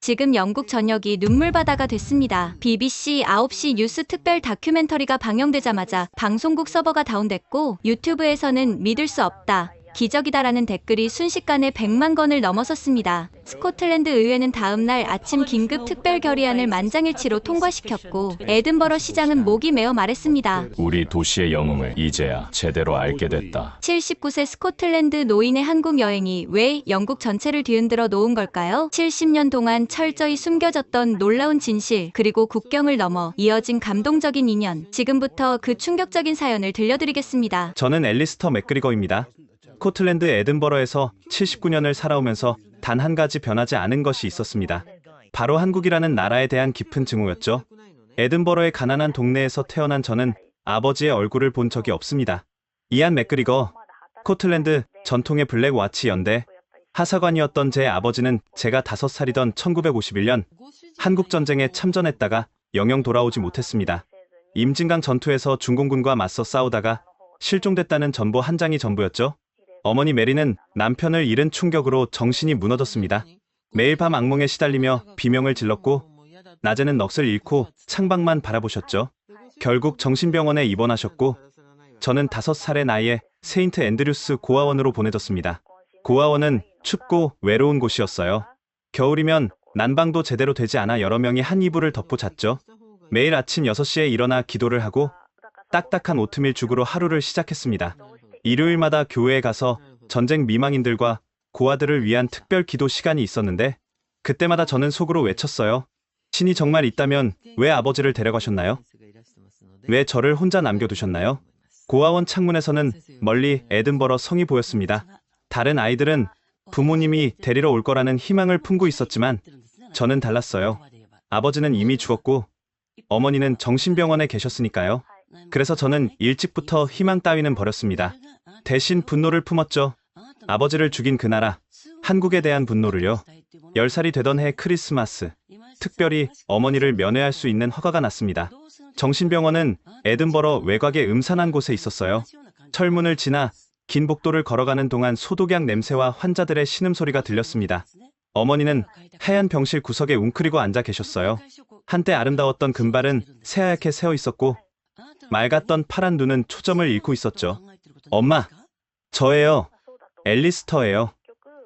지금 영국 전역이 눈물바다가 됐습니다. BBC 9시 뉴스 특별 다큐멘터리가 방영되자마자 방송국 서버가 다운됐고 유튜브에서는 믿을 수 없다, 기적이다라는 댓글이 순식간에 100만 건을 넘어섰습니다. 스코틀랜드 의회는 다음날 아침 긴급 특별 결의안을 만장일치로 통과시켰고 에든버러 시장은 목이 메어 말했습니다. 우리 도시의 영웅을 이제야 제대로 알게 됐다. 79세 스코틀랜드 노인의 한국 여행이 왜 영국 전체를 뒤흔들어 놓은 걸까요? 70년 동안 철저히 숨겨졌던 놀라운 진실, 그리고 국경을 넘어 이어진 감동적인 인연. 지금부터 그 충격적인 사연을 들려드리겠습니다. 저는 앨리스터 맥그리거입니다. 스코틀랜드 에든버러에서 79년을 살아오면서 단 한 가지 변하지 않은 것이 있었습니다. 바로 한국이라는 나라에 대한 깊은 증오였죠. 에든버러의 가난한 동네에서 태어난 저는 아버지의 얼굴을 본 적이 없습니다. 이안 맥그리거, 스코틀랜드 전통의 블랙와치 연대 하사관이었던 제 아버지는 제가 5살이던 1951년 한국전쟁에 참전했다가 영영 돌아오지 못했습니다. 임진강 전투에서 중공군과 맞서 싸우다가 실종됐다는 전보 한 장이 전부였죠. 어머니 메리는 남편을 잃은 충격으로 정신이 무너졌습니다. 매일 밤 악몽에 시달리며 비명을 질렀고 낮에는 넋을 잃고 창밖만 바라보셨죠. 결국 정신병원에 입원하셨고 저는 5살의 나이에 세인트 앤드류스 고아원으로 보내졌습니다. 고아원은 춥고 외로운 곳이었어요. 겨울이면 난방도 제대로 되지 않아 여러 명이 한 이불을 덮고 잤죠. 매일 아침 6시에 일어나 기도를 하고 딱딱한 오트밀 죽으로 하루를 시작했습니다. 일요일마다 교회에 가서 전쟁 미망인들과 고아들을 위한 특별 기도 시간이 있었는데 그때마다 저는 속으로 외쳤어요. 신이 정말 있다면 왜 아버지를 데려가셨나요? 왜 저를 혼자 남겨두셨나요? 고아원 창문에서는 멀리 에든버러 성이 보였습니다. 다른 아이들은 부모님이 데리러 올 거라는 희망을 품고 있었지만 저는 달랐어요. 아버지는 이미 죽었고 어머니는 정신병원에 계셨으니까요. 그래서 저는 일찍부터 희망 따위는 버렸습니다. 대신 분노를 품었죠. 아버지를 죽인 그 나라, 한국에 대한 분노를요. 10살이 되던 해 크리스마스, 특별히 어머니를 면회할 수 있는 허가가 났습니다. 정신병원은 에든버러 외곽의 음산한 곳에 있었어요. 철문을 지나 긴 복도를 걸어가는 동안 소독약 냄새와 환자들의 신음소리가 들렸습니다. 어머니는 하얀 병실 구석에 웅크리고 앉아 계셨어요. 한때 아름다웠던 금발은 새하얗게 새어 있었고 맑았던 파란 눈은 초점을 잃고 있었죠. 엄마, 저예요. 앨리스터예요.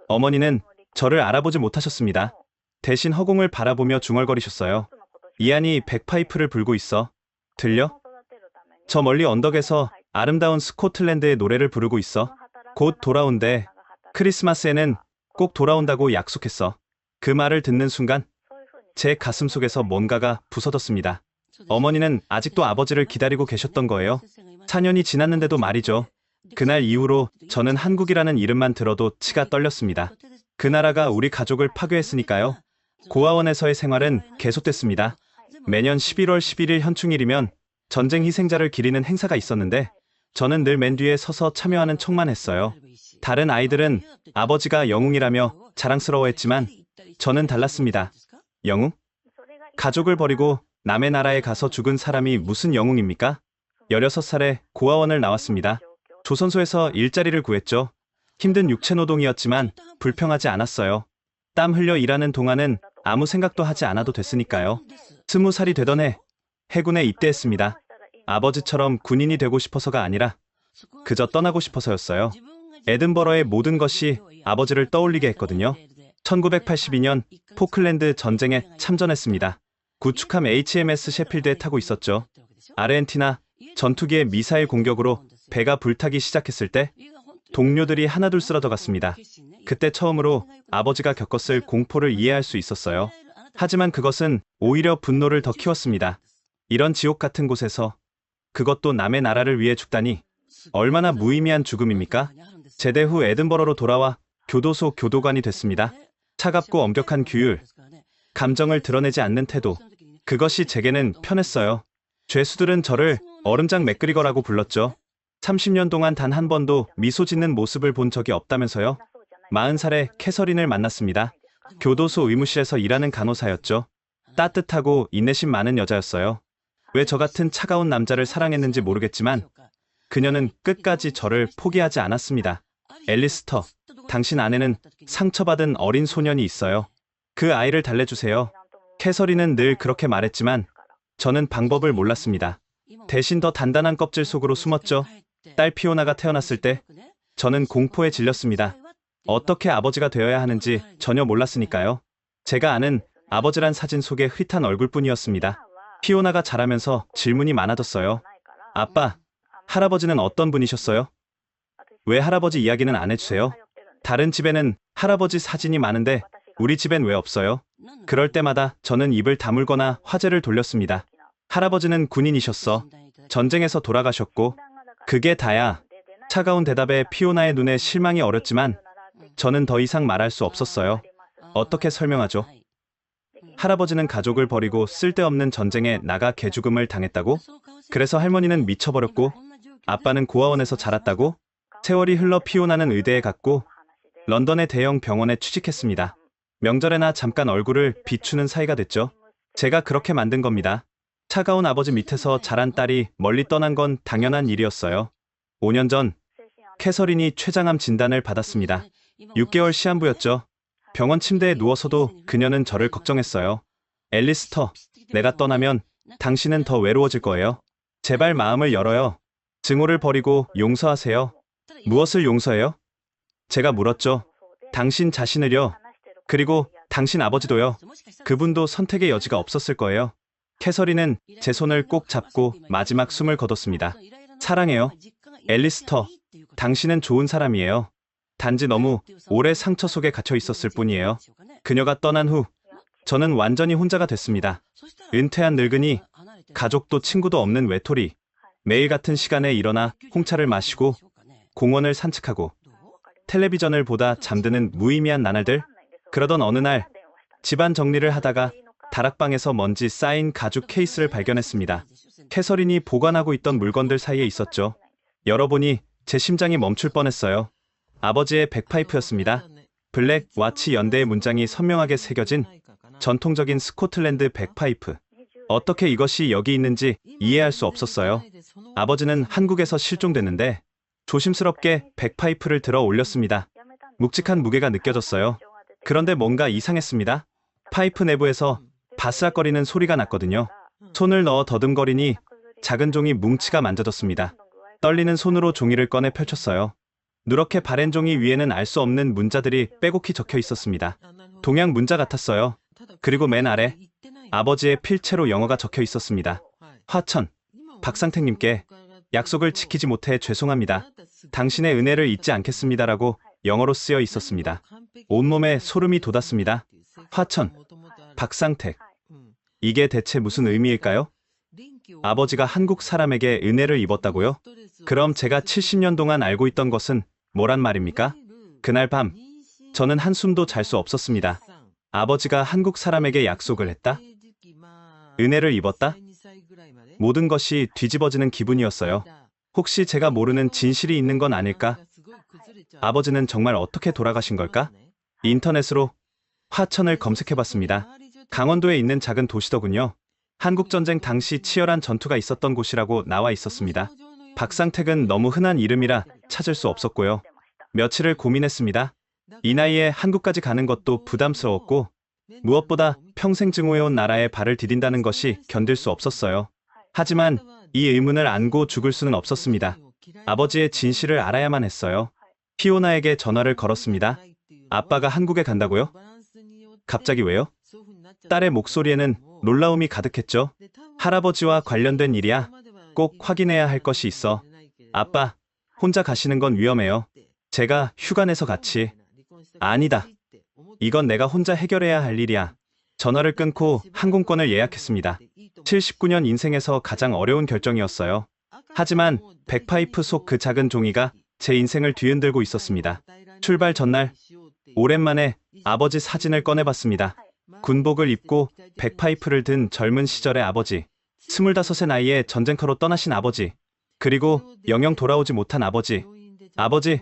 어머니는 저를 알아보지 못하셨습니다. 대신 허공을 바라보며 중얼거리셨어요. 이안이 백파이프를 불고 있어. 들려? 저 멀리 언덕에서 아름다운 스코틀랜드의 노래를 부르고 있어. 곧 돌아온대. 크리스마스에는 꼭 돌아온다고 약속했어. 그 말을 듣는 순간 제 가슴 속에서 뭔가가 부서졌습니다. 어머니는 아직도 아버지를 기다리고 계셨던 거예요. 4년이 지났는데도 말이죠. 그날 이후로 저는 한국이라는 이름만 들어도 치가 떨렸습니다. 그 나라가 우리 가족을 파괴했으니까요. 고아원에서의 생활은 계속됐습니다. 매년 11월 11일 현충일이면 전쟁 희생자를 기리는 행사가 있었는데 저는 늘 맨 뒤에 서서 참여하는 척만 했어요. 다른 아이들은 아버지가 영웅이라며 자랑스러워했지만 저는 달랐습니다. 영웅? 가족을 버리고 남의 나라에 가서 죽은 사람이 무슨 영웅입니까? 16살에 고아원을 나왔습니다. 조선소에서 일자리를 구했죠. 힘든 육체노동이었지만 불평하지 않았어요. 땀 흘려 일하는 동안은 아무 생각도 하지 않아도 됐으니까요. 20살이 되던 해 해군에 입대했습니다. 아버지처럼 군인이 되고 싶어서가 아니라 그저 떠나고 싶어서였어요. 에든버러의 모든 것이 아버지를 떠올리게 했거든요. 1982년 포클랜드 전쟁에 참전했습니다. 구축함 HMS 셰필드에 타고 있었죠. 아르헨티나 전투기의 미사일 공격으로 배가 불타기 시작했을 때 동료들이 하나둘 쓰러져갔습니다. 그때 처음으로 아버지가 겪었을 공포를 이해할 수 있었어요. 하지만 그것은 오히려 분노를 더 키웠습니다. 이런 지옥 같은 곳에서, 그것도 남의 나라를 위해 죽다니 얼마나 무의미한 죽음입니까? 제대 후 에든버러로 돌아와 교도소 교도관이 됐습니다. 차갑고 엄격한 규율, 감정을 드러내지 않는 태도, 그것이 제게는 편했어요. 죄수들은 저를 얼음장 맥그리거라고 불렀죠. 30년 동안 단 한 번도 미소 짓는 모습을 본 적이 없다면서요. 40살에 캐서린을 만났습니다. 교도소 의무실에서 일하는 간호사였죠. 따뜻하고 인내심 많은 여자였어요. 왜 저 같은 차가운 남자를 사랑했는지 모르겠지만 그녀는 끝까지 저를 포기하지 않았습니다. 앨리스터, 당신 안에는 상처받은 어린 소년이 있어요. 그 아이를 달래주세요. 캐서린은 늘 그렇게 말했지만 저는 방법을 몰랐습니다. 대신 더 단단한 껍질 속으로 숨었죠. 딸 피오나가 태어났을 때 저는 공포에 질렸습니다. 어떻게 아버지가 되어야 하는지 전혀 몰랐으니까요. 제가 아는 아버지란 사진 속의 흐릿한 얼굴뿐이었습니다. 피오나가 자라면서 질문이 많아졌어요. 아빠, 할아버지는 어떤 분이셨어요? 왜 할아버지 이야기는 안 해주세요? 다른 집에는 할아버지 사진이 많은데 우리 집엔 왜 없어요? 그럴 때마다 저는 입을 다물거나 화제를 돌렸습니다. 할아버지는 군인이셨어. 전쟁에서 돌아가셨고 그게 다야. 차가운 대답에 피오나의 눈에 실망이 어렸지만 저는 더 이상 말할 수 없었어요. 어떻게 설명하죠? 할아버지는 가족을 버리고 쓸데없는 전쟁에 나가 개죽음을 당했다고? 그래서 할머니는 미쳐버렸고 아빠는 고아원에서 자랐다고? 세월이 흘러 피오나는 의대에 갔고 런던의 대형 병원에 취직했습니다. 명절에나 잠깐 얼굴을 비추는 사이가 됐죠. 제가 그렇게 만든 겁니다. 차가운 아버지 밑에서 자란 딸이 멀리 떠난 건 당연한 일이었어요. 5년 전 캐서린이 췌장암 진단을 받았습니다. 6개월 시한부였죠. 병원 침대에 누워서도 그녀는 저를 걱정했어요. 앨리스터, 내가 떠나면 당신은 더 외로워질 거예요. 제발 마음을 열어요. 증오를 버리고 용서하세요. 무엇을 용서해요? 제가 물었죠. 당신 자신을요. 그리고 당신 아버지도요. 그분도 선택의 여지가 없었을 거예요. 캐서린은 제 손을 꼭 잡고 마지막 숨을 거뒀습니다. 사랑해요. 앨리스터, 당신은 좋은 사람이에요. 단지 너무 오래 상처 속에 갇혀 있었을 뿐이에요. 그녀가 떠난 후 저는 완전히 혼자가 됐습니다. 은퇴한 늙은이, 가족도 친구도 없는 외톨이. 매일 같은 시간에 일어나 홍차를 마시고 공원을 산책하고 텔레비전을 보다 잠드는 무의미한 나날들. 그러던 어느 날 집안 정리를 하다가 다락방에서 먼지 쌓인 가죽 케이스를 발견했습니다. 캐서린이 보관하고 있던 물건들 사이에 있었죠. 열어보니 제 심장이 멈출 뻔했어요. 아버지의 백파이프였습니다. 블랙 와치 연대의 문장이 선명하게 새겨진 전통적인 스코틀랜드 백파이프. 어떻게 이것이 여기 있는지 이해할 수 없었어요. 아버지는 한국에서 실종됐는데 조심스럽게 백파이프를 들어 올렸습니다. 묵직한 무게가 느껴졌어요. 그런데 뭔가 이상했습니다. 파이프 내부에서 바스락거리는 소리가 났거든요. 손을 넣어 더듬거리니 작은 종이 뭉치가 만져졌습니다. 떨리는 손으로 종이를 꺼내 펼쳤어요. 누렇게 바랜 종이 위에는 알 수 없는 문자들이 빼곡히 적혀 있었습니다. 동양 문자 같았어요. 그리고 맨 아래 아버지의 필체로 영어가 적혀 있었습니다. 화천, 박상택님께 약속을 지키지 못해 죄송합니다. 당신의 은혜를 잊지 않겠습니다라고 영어로 쓰여 있었습니다. 온몸에 소름이 돋았습니다. 화천, 박상택. 이게 대체 무슨 의미일까요? 아버지가 한국 사람에게 은혜를 입었다고요? 그럼 제가 70년 동안 알고 있던 것은 뭐란 말입니까? 그날 밤, 저는 한숨도 잘 수 없었습니다. 아버지가 한국 사람에게 약속을 했다? 은혜를 입었다? 모든 것이 뒤집어지는 기분이었어요. 혹시 제가 모르는 진실이 있는 건 아닐까? 아버지는 정말 어떻게 돌아가신 걸까? 인터넷으로 화천을 검색해봤습니다. 강원도에 있는 작은 도시더군요. 한국전쟁 당시 치열한 전투가 있었던 곳이라고 나와 있었습니다. 박상택은 너무 흔한 이름이라 찾을 수 없었고요. 며칠을 고민했습니다. 이 나이에 한국까지 가는 것도 부담스러웠고 무엇보다 평생 증오해온 나라에 발을 디딘다는 것이 견딜 수 없었어요. 하지만 이 의문을 안고 죽을 수는 없었습니다. 아버지의 진실을 알아야만 했어요. 피오나에게 전화를 걸었습니다. 아빠가 한국에 간다고요? 갑자기 왜요? 딸의 목소리에는 놀라움이 가득했죠. 할아버지와 관련된 일이야. 꼭 확인해야 할 것이 있어. 아빠, 혼자 가시는 건 위험해요. 제가 휴가 내서 같이. 아니다. 이건 내가 혼자 해결해야 할 일이야. 전화를 끊고 항공권을 예약했습니다. 79년 인생에서 가장 어려운 결정이었어요. 하지만 백파이프 속 그 작은 종이가 제 인생을 뒤흔들고 있었습니다. 출발 전날, 오랜만에 아버지 사진을 꺼내봤습니다. 군복을 입고 백파이프를 든 젊은 시절의 아버지. 25의 나이에 전쟁터로 떠나신 아버지. 그리고 영영 돌아오지 못한 아버지. 아버지,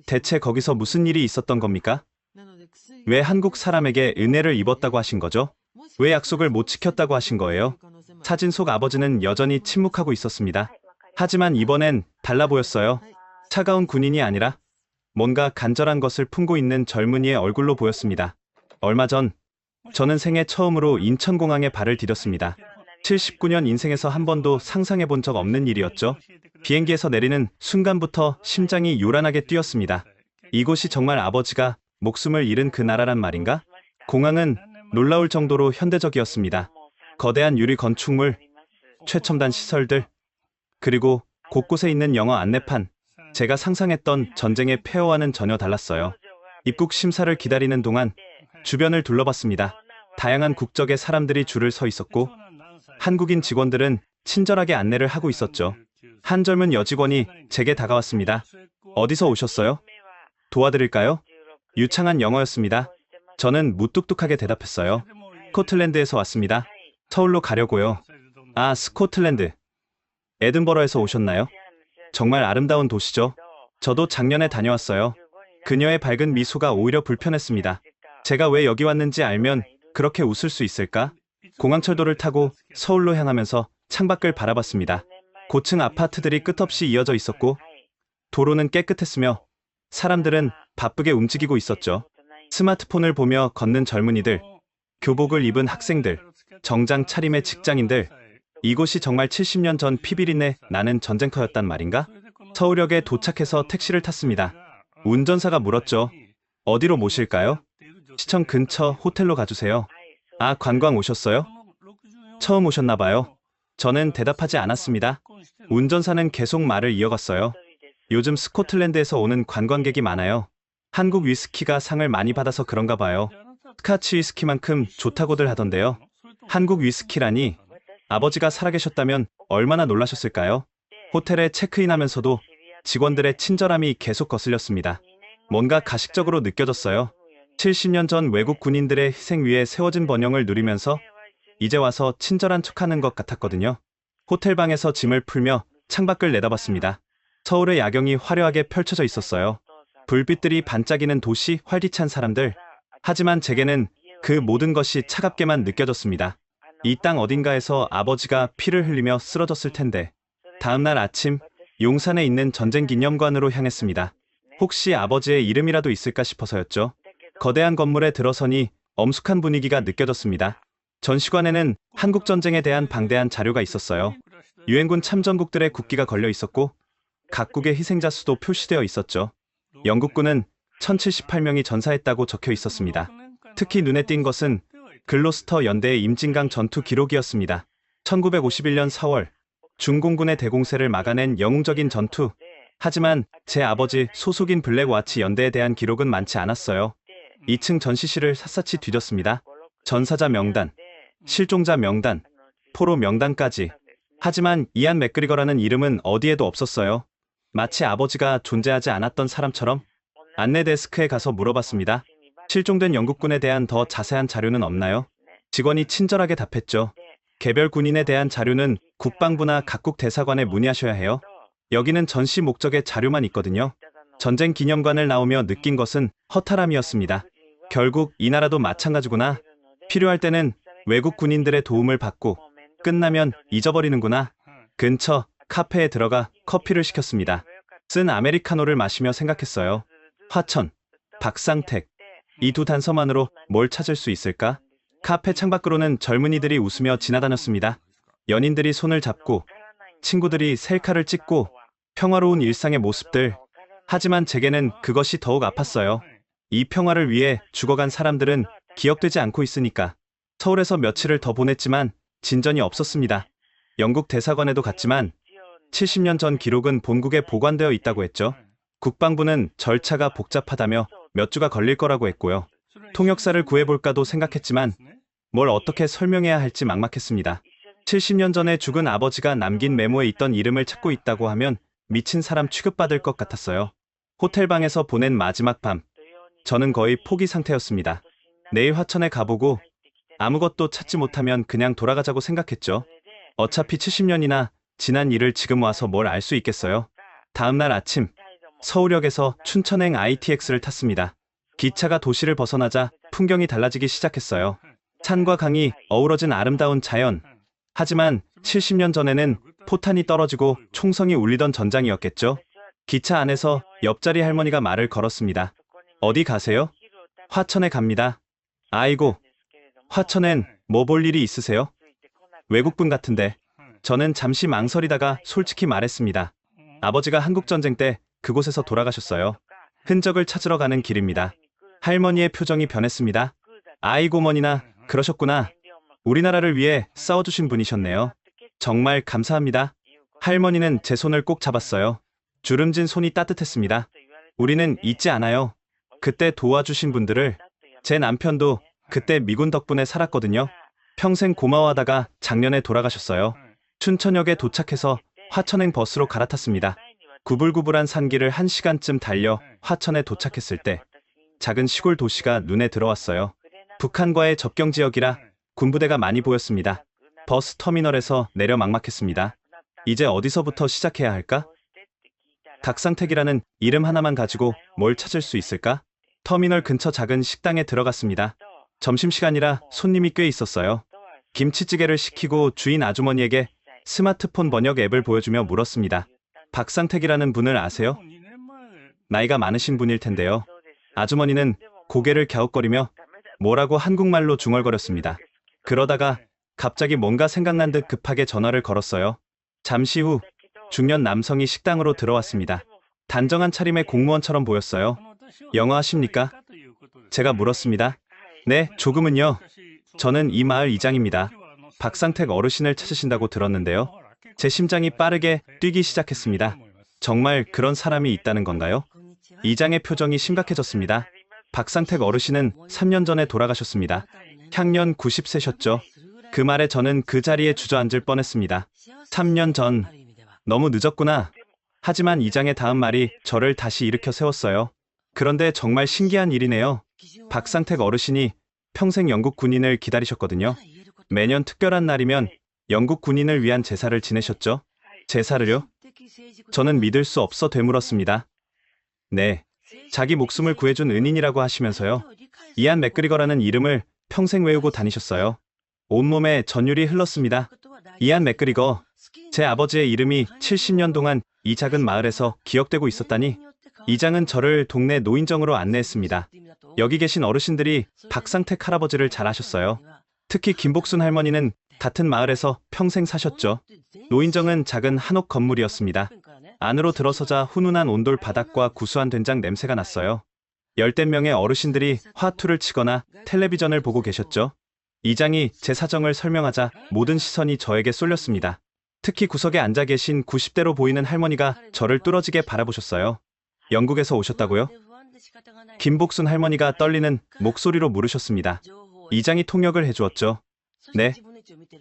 대체 거기서 무슨 일이 있었던 겁니까? 왜 한국 사람에게 은혜를 입었다고 하신 거죠? 왜 약속을 못 지켰다고 하신 거예요? 사진 속 아버지는 여전히 침묵하고 있었습니다. 하지만 이번엔 달라 보였어요. 차가운 군인이 아니라 뭔가 간절한 것을 품고 있는 젊은이의 얼굴로 보였습니다. 얼마 전 저는 생애 처음으로 인천공항에 발을 디뎠습니다. 79년 인생에서 한 번도 상상해 본 적 없는 일이었죠. 비행기에서 내리는 순간부터 심장이 요란하게 뛰었습니다. 이곳이 정말 아버지가 목숨을 잃은 그 나라란 말인가? 공항은 놀라울 정도로 현대적이었습니다. 거대한 유리 건축물, 최첨단 시설들, 그리고 곳곳에 있는 영어 안내판. 제가 상상했던 전쟁의 폐허와는 전혀 달랐어요. 입국 심사를 기다리는 동안 주변을 둘러봤습니다. 다양한 국적의 사람들이 줄을 서 있었고 한국인 직원들은 친절하게 안내를 하고 있었죠. 한 젊은 여직원이 제게 다가왔습니다. 어디서 오셨어요? 도와드릴까요? 유창한 영어였습니다. 저는 무뚝뚝하게 대답했어요. 스코틀랜드에서 왔습니다. 서울로 가려고요. 아, 스코틀랜드. 에든버러에서 오셨나요? 정말 아름다운 도시죠. 저도 작년에 다녀왔어요. 그녀의 밝은 미소가 오히려 불편했습니다. 제가 왜 여기 왔는지 알면 그렇게 웃을 수 있을까? 공항철도를 타고 서울로 향하면서 창밖을 바라봤습니다. 고층 아파트들이 끝없이 이어져 있었고 도로는 깨끗했으며 사람들은 바쁘게 움직이고 있었죠. 스마트폰을 보며 걷는 젊은이들, 교복을 입은 학생들, 정장 차림의 직장인들. 이곳이 정말 70년 전 피비린내 나는 전쟁터였단 말인가? 서울역에 도착해서 택시를 탔습니다. 운전사가 물었죠. 어디로 모실까요? 시청 근처 호텔로 가주세요. 아, 관광 오셨어요? 처음 오셨나 봐요. 저는 대답하지 않았습니다. 운전사는 계속 말을 이어갔어요. 요즘 스코틀랜드에서 오는 관광객이 많아요. 한국 위스키가 상을 많이 받아서 그런가 봐요. 스카치 위스키만큼 좋다고들 하던데요. 한국 위스키라니. 아버지가 살아계셨다면 얼마나 놀라셨을까요? 호텔에 체크인하면서도 직원들의 친절함이 계속 거슬렸습니다. 뭔가 가식적으로 느껴졌어요. 70년 전 외국 군인들의 희생 위에 세워진 번영을 누리면서 이제 와서 친절한 척하는 것 같았거든요. 호텔방에서 짐을 풀며 창밖을 내다봤습니다. 서울의 야경이 화려하게 펼쳐져 있었어요. 불빛들이 반짝이는 도시, 활기찬 사람들. 하지만 제게는 그 모든 것이 차갑게만 느껴졌습니다. 이 땅 어딘가에서 아버지가 피를 흘리며 쓰러졌을 텐데. 다음날 아침, 용산에 있는 전쟁기념관으로 향했습니다. 혹시 아버지의 이름이라도 있을까 싶어서였죠. 거대한 건물에 들어서니 엄숙한 분위기가 느껴졌습니다. 전시관에는 한국전쟁에 대한 방대한 자료가 있었어요. 유엔군 참전국들의 국기가 걸려 있었고 각국의 희생자 수도 표시되어 있었죠. 영국군은 1078명이 전사했다고 적혀 있었습니다. 특히 눈에 띈 것은 글로스터 연대의 임진강 전투 기록이었습니다. 1951년 4월 중공군의 대공세를 막아낸 영웅적인 전투. 하지만 제 아버지 소속인 블랙와치 연대에 대한 기록은 많지 않았어요. 2층 전시실을 샅샅이 뒤졌습니다. 전사자 명단, 실종자 명단, 포로 명단까지. 하지만 이안 맥그리거라는 이름은 어디에도 없었어요. 마치 아버지가 존재하지 않았던 사람처럼. 안내 데스크에 가서 물어봤습니다. 실종된 영국군에 대한 더 자세한 자료는 없나요? 직원이 친절하게 답했죠. 개별 군인에 대한 자료는 국방부나 각국 대사관에 문의하셔야 해요. 여기는 전시 목적의 자료만 있거든요. 전쟁 기념관을 나오며 느낀 것은 허탈함이었습니다. 결국 이 나라도 마찬가지구나. 필요할 때는 외국 군인들의 도움을 받고 끝나면 잊어버리는구나. 근처 카페에 들어가 커피를 시켰습니다. 쓴 아메리카노를 마시며 생각했어요. 화천, 박상택. 이 두 단서만으로 뭘 찾을 수 있을까? 카페 창밖으로는 젊은이들이 웃으며 지나다녔습니다. 연인들이 손을 잡고 친구들이 셀카를 찍고 평화로운 일상의 모습들. 하지만 제게는 그것이 더욱 아팠어요. 이 평화를 위해 죽어간 사람들은 기억되지 않고 있으니까. 서울에서 며칠을 더 보냈지만 진전이 없었습니다. 영국 대사관에도 갔지만 70년 전 기록은 본국에 보관되어 있다고 했죠. 국방부는 절차가 복잡하다며 몇 주가 걸릴 거라고 했고요. 통역사를 구해볼까도 생각했지만 뭘 어떻게 설명해야 할지 막막했습니다. 70년 전에 죽은 아버지가 남긴 메모에 있던 이름을 찾고 있다고 하면 미친 사람 취급받을 것 같았어요. 호텔방에서 보낸 마지막 밤, 저는 거의 포기 상태였습니다. 내일 화천에 가보고 아무것도 찾지 못하면 그냥 돌아가자고 생각했죠. 어차피 70년이나 지난 일을 지금 와서 뭘 알 수 있겠어요. 다음날 아침, 서울역에서 춘천행 ITX를 탔습니다. 기차가 도시를 벗어나자 풍경이 달라지기 시작했어요. 산과 강이 어우러진 아름다운 자연. 하지만 70년 전에는 포탄이 떨어지고 총성이 울리던 전장이었겠죠. 기차 안에서 옆자리 할머니가 말을 걸었습니다. 어디 가세요? 화천에 갑니다. 아이고, 화천엔 뭐 볼 일이 있으세요? 외국분 같은데. 저는 잠시 망설이다가 솔직히 말했습니다. 아버지가 한국전쟁 때 그곳에서 돌아가셨어요. 흔적을 찾으러 가는 길입니다. 할머니의 표정이 변했습니다. 아이고머니나 그러셨구나. 우리나라를 위해 싸워주신 분이셨네요. 정말 감사합니다. 할머니는 제 손을 꼭 잡았어요. 주름진 손이 따뜻했습니다. 우리는 잊지 않아요. 그때 도와주신 분들을. 제 남편도 그때 미군 덕분에 살았거든요. 평생 고마워하다가 작년에 돌아가셨어요. 춘천역에 도착해서 화천행 버스로 갈아탔습니다. 구불구불한 산길을 1시간쯤 달려 화천에 도착했을 때 작은 시골 도시가 눈에 들어왔어요. 북한과의 접경 지역이라 군부대가 많이 보였습니다. 버스 터미널에서 내려 막막했습니다. 이제 어디서부터 시작해야 할까? 닭상택이라는 이름 하나만 가지고 뭘 찾을 수 있을까? 터미널 근처 작은 식당에 들어갔습니다. 점심시간이라 손님이 꽤 있었어요. 김치찌개를 시키고 주인 아주머니에게 스마트폰 번역 앱을 보여주며 물었습니다. 박상택이라는 분을 아세요? 나이가 많으신 분일 텐데요. 아주머니는 고개를 갸웃거리며 뭐라고 한국말로 중얼거렸습니다. 그러다가 갑자기 뭔가 생각난 듯 급하게 전화를 걸었어요. 잠시 후 중년 남성이 식당으로 들어왔습니다. 단정한 차림의 공무원처럼 보였어요. 영어 하십니까? 제가 물었습니다. 네, 조금은요. 저는 이 마을 이장입니다. 박상택 어르신을 찾으신다고 들었는데요. 제 심장이 빠르게 뛰기 시작했습니다. 정말 그런 사람이 있다는 건가요? 이장의 표정이 심각해졌습니다. 박상택 어르신은 3년 전에 돌아가셨습니다. 향년 90세셨죠. 그 말에 저는 그 자리에 주저앉을 뻔했습니다. 3년 전. 너무 늦었구나. 하지만 이장의 다음 말이 저를 다시 일으켜 세웠어요. 그런데 정말 신기한 일이네요. 박상택 어르신이 평생 영국 군인을 기다리셨거든요. 매년 특별한 날이면 영국 군인을 위한 제사를 지내셨죠. 제사를요? 저는 믿을 수 없어 되물었습니다. 네, 자기 목숨을 구해준 은인이라고 하시면서요. 이안 맥그리거라는 이름을 평생 외우고 다니셨어요. 온몸에 전율이 흘렀습니다. 이안 맥그리거, 제 아버지의 이름이 70년 동안 이 작은 마을에서 기억되고 있었다니. 이장은 저를 동네 노인정으로 안내했습니다. 여기 계신 어르신들이 박상택 할아버지를 잘 아셨어요. 특히 김복순 할머니는 같은 마을에서 평생 사셨죠. 노인정은 작은 한옥 건물이었습니다. 안으로 들어서자 훈훈한 온돌 바닥과 구수한 된장 냄새가 났어요. 열댓 명의 어르신들이 화투를 치거나 텔레비전을 보고 계셨죠. 이장이 제 사정을 설명하자 모든 시선이 저에게 쏠렸습니다. 특히 구석에 앉아 계신 90대로 보이는 할머니가 저를 뚫어지게 바라보셨어요. 영국에서 오셨다고요? 김복순 할머니가 떨리는 목소리로 물으셨습니다. 이장이 통역을 해주었죠. 네,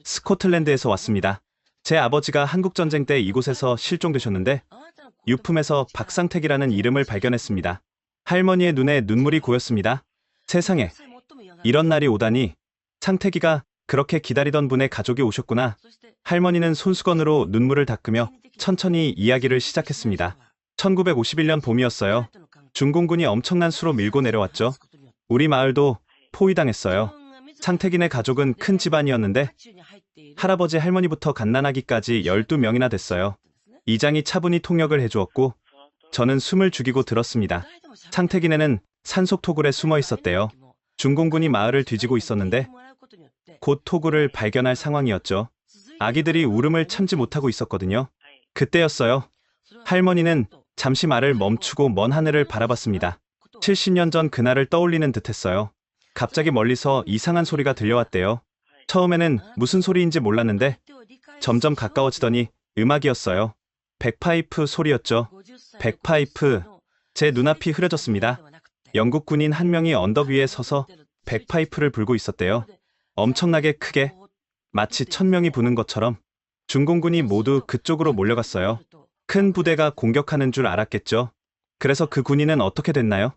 스코틀랜드에서 왔습니다. 제 아버지가 한국전쟁 때 이곳에서 실종되셨는데 유품에서 박상택이라는 이름을 발견했습니다. 할머니의 눈에 눈물이 고였습니다. 세상에, 이런 날이 오다니. 상택이가 그렇게 기다리던 분의 가족이 오셨구나. 할머니는 손수건으로 눈물을 닦으며 천천히 이야기를 시작했습니다. 1951년 봄이었어요. 중공군이 엄청난 수로 밀고 내려왔죠. 우리 마을도 포위당했어요. 상택이네 가족은 큰 집안이었는데 할아버지 할머니부터 갓난아기까지 12명이나 됐어요. 이장이 차분히 통역을 해주었고 저는 숨을 죽이고 들었습니다. 상택이네는 산속 토굴에 숨어 있었대요. 중공군이 마을을 뒤지고 있었는데 곧 토굴을 발견할 상황이었죠. 아기들이 울음을 참지 못하고 있었거든요. 그때였어요. 할머니는 잠시 말을 멈추고 먼 하늘을 바라봤습니다. 70년 전 그날을 떠올리는 듯했어요. 갑자기 멀리서 이상한 소리가 들려왔대요. 처음에는 무슨 소리인지 몰랐는데 점점 가까워지더니 음악이었어요. 백파이프 소리였죠. 백파이프. 제 눈앞이 흐려졌습니다. 영국 군인 한 명이 언덕 위에 서서 백파이프를 불고 있었대요. 엄청나게 크게, 마치 1000명이 부는 것처럼. 중공군이 모두 그쪽으로 몰려갔어요. 큰 부대가 공격하는 줄 알았겠죠. 그래서 그 군인은 어떻게 됐나요?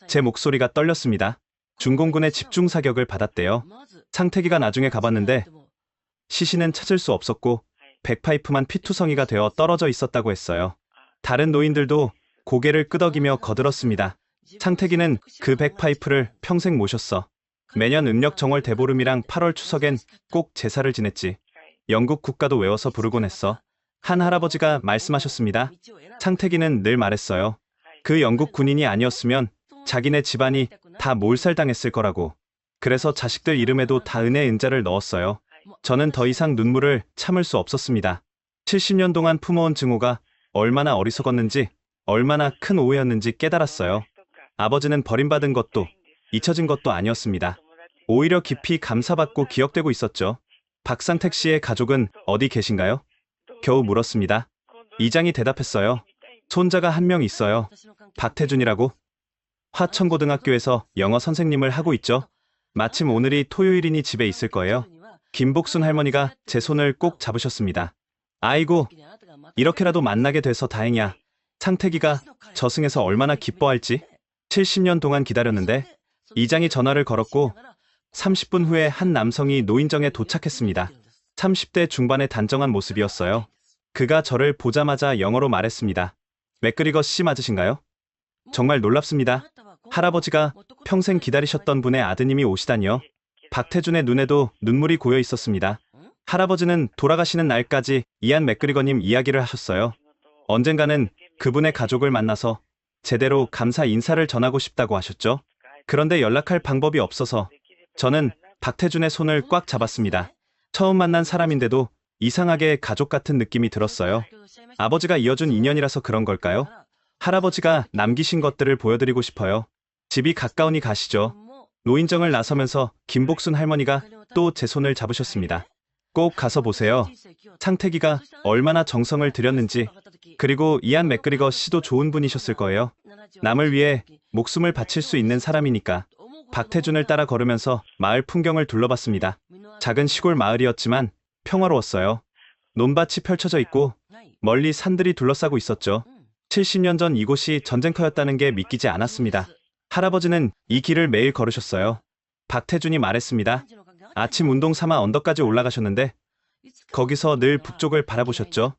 제 목소리가 떨렸습니다. 중공군의 집중 사격을 받았대요. 상택이가 나중에 가봤는데 시신은 찾을 수 없었고 백파이프만 피투성이가 되어 떨어져 있었다고 했어요. 다른 노인들도 고개를 끄덕이며 거들었습니다. 상택이는 그 백파이프를 평생 모셨어. 매년 음력 정월 대보름이랑 8월 추석엔 꼭 제사를 지냈지. 영국 국가도 외워서 부르곤 했어. 한 할아버지가 말씀하셨습니다. 상택이는 늘 말했어요. 그 영국 군인이 아니었으면 자기네 집안이 다 몰살당했을 거라고. 그래서 자식들 이름에도 다 은혜 은자를 넣었어요. 저는 더 이상 눈물을 참을 수 없었습니다. 70년 동안 품어온 증오가 얼마나 어리석었는지, 얼마나 큰 오해였는지 깨달았어요. 아버지는 버림받은 것도 잊혀진 것도 아니었습니다. 오히려 깊이 감사받고 기억되고 있었죠. 박상택 씨의 가족은 어디 계신가요? 겨우 물었습니다. 이장이 대답했어요. 손자가 한 명 있어요. 박태준이라고. 화천고등학교에서 영어 선생님을 하고 있죠. 마침 오늘이 토요일이니 집에 있을 거예요. 김복순 할머니가 제 손을 꼭 잡으셨습니다. 아이고, 이렇게라도 만나게 돼서 다행이야. 상태기가 저승에서 얼마나 기뻐할지. 70년 동안 기다렸는데. 이장이 전화를 걸었고 30분 후에 한 남성이 노인정에 도착했습니다. 30대 중반의 단정한 모습이었어요. 그가 저를 보자마자 영어로 말했습니다. 맥그리거 씨 맞으신가요? 정말 놀랍습니다. 할아버지가 평생 기다리셨던 분의 아드님이 오시다니요. 박태준의 눈에도 눈물이 고여 있었습니다. 할아버지는 돌아가시는 날까지 이안 맥그리거님 이야기를 하셨어요. 언젠가는 그분의 가족을 만나서 제대로 감사 인사를 전하고 싶다고 하셨죠. 그런데 연락할 방법이 없어서 저는 박태준의 손을 꽉 잡았습니다. 처음 만난 사람인데도 이상하게 가족 같은 느낌이 들었어요. 아버지가 이어준 인연이라서 그런 걸까요? 할아버지가 남기신 것들을 보여드리고 싶어요. 집이 가까우니 가시죠. 노인정을 나서면서 김복순 할머니가 또 제 손을 잡으셨습니다. 꼭 가서 보세요. 상태기가 얼마나 정성을 들였는지. 그리고 이안 맥그리거 씨도 좋은 분이셨을 거예요. 남을 위해 목숨을 바칠 수 있는 사람이니까. 박태준을 따라 걸으면서 마을 풍경을 둘러봤습니다. 작은 시골 마을이었지만 평화로웠어요. 논밭이 펼쳐져 있고 멀리 산들이 둘러싸고 있었죠. 70년 전 이곳이 전쟁터였다는 게 믿기지 않았습니다. 할아버지는 이 길을 매일 걸으셨어요. 박태준이 말했습니다. 아침 운동 삼아 언덕까지 올라가셨는데 거기서 늘 북쪽을 바라보셨죠.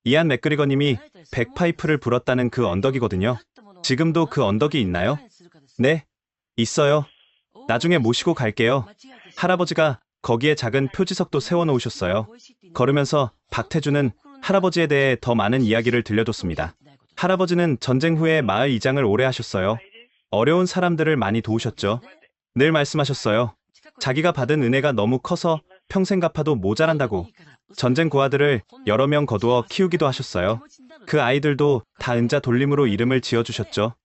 이안 맥그리거님이 백파이프를 불었다는 그 언덕이거든요. 지금도 그 언덕이 있나요? 네, 있어요. 나중에 모시고 갈게요. 할아버지가 거기에 작은 표지석도 세워놓으셨어요. 걸으면서 박태준은 할아버지에 대해 더 많은 이야기를 들려줬습니다. 할아버지는 전쟁 후에 마을 이장을 오래 하셨어요. 어려운 사람들을 많이 도우셨죠. 늘 말씀하셨어요. 자기가 받은 은혜가 너무 커서 평생 갚아도 모자란다고. 전쟁 고아들을 여러 명 거두어 키우기도 하셨어요. 그 아이들도 다 은자 돌림으로 이름을 지어주셨죠.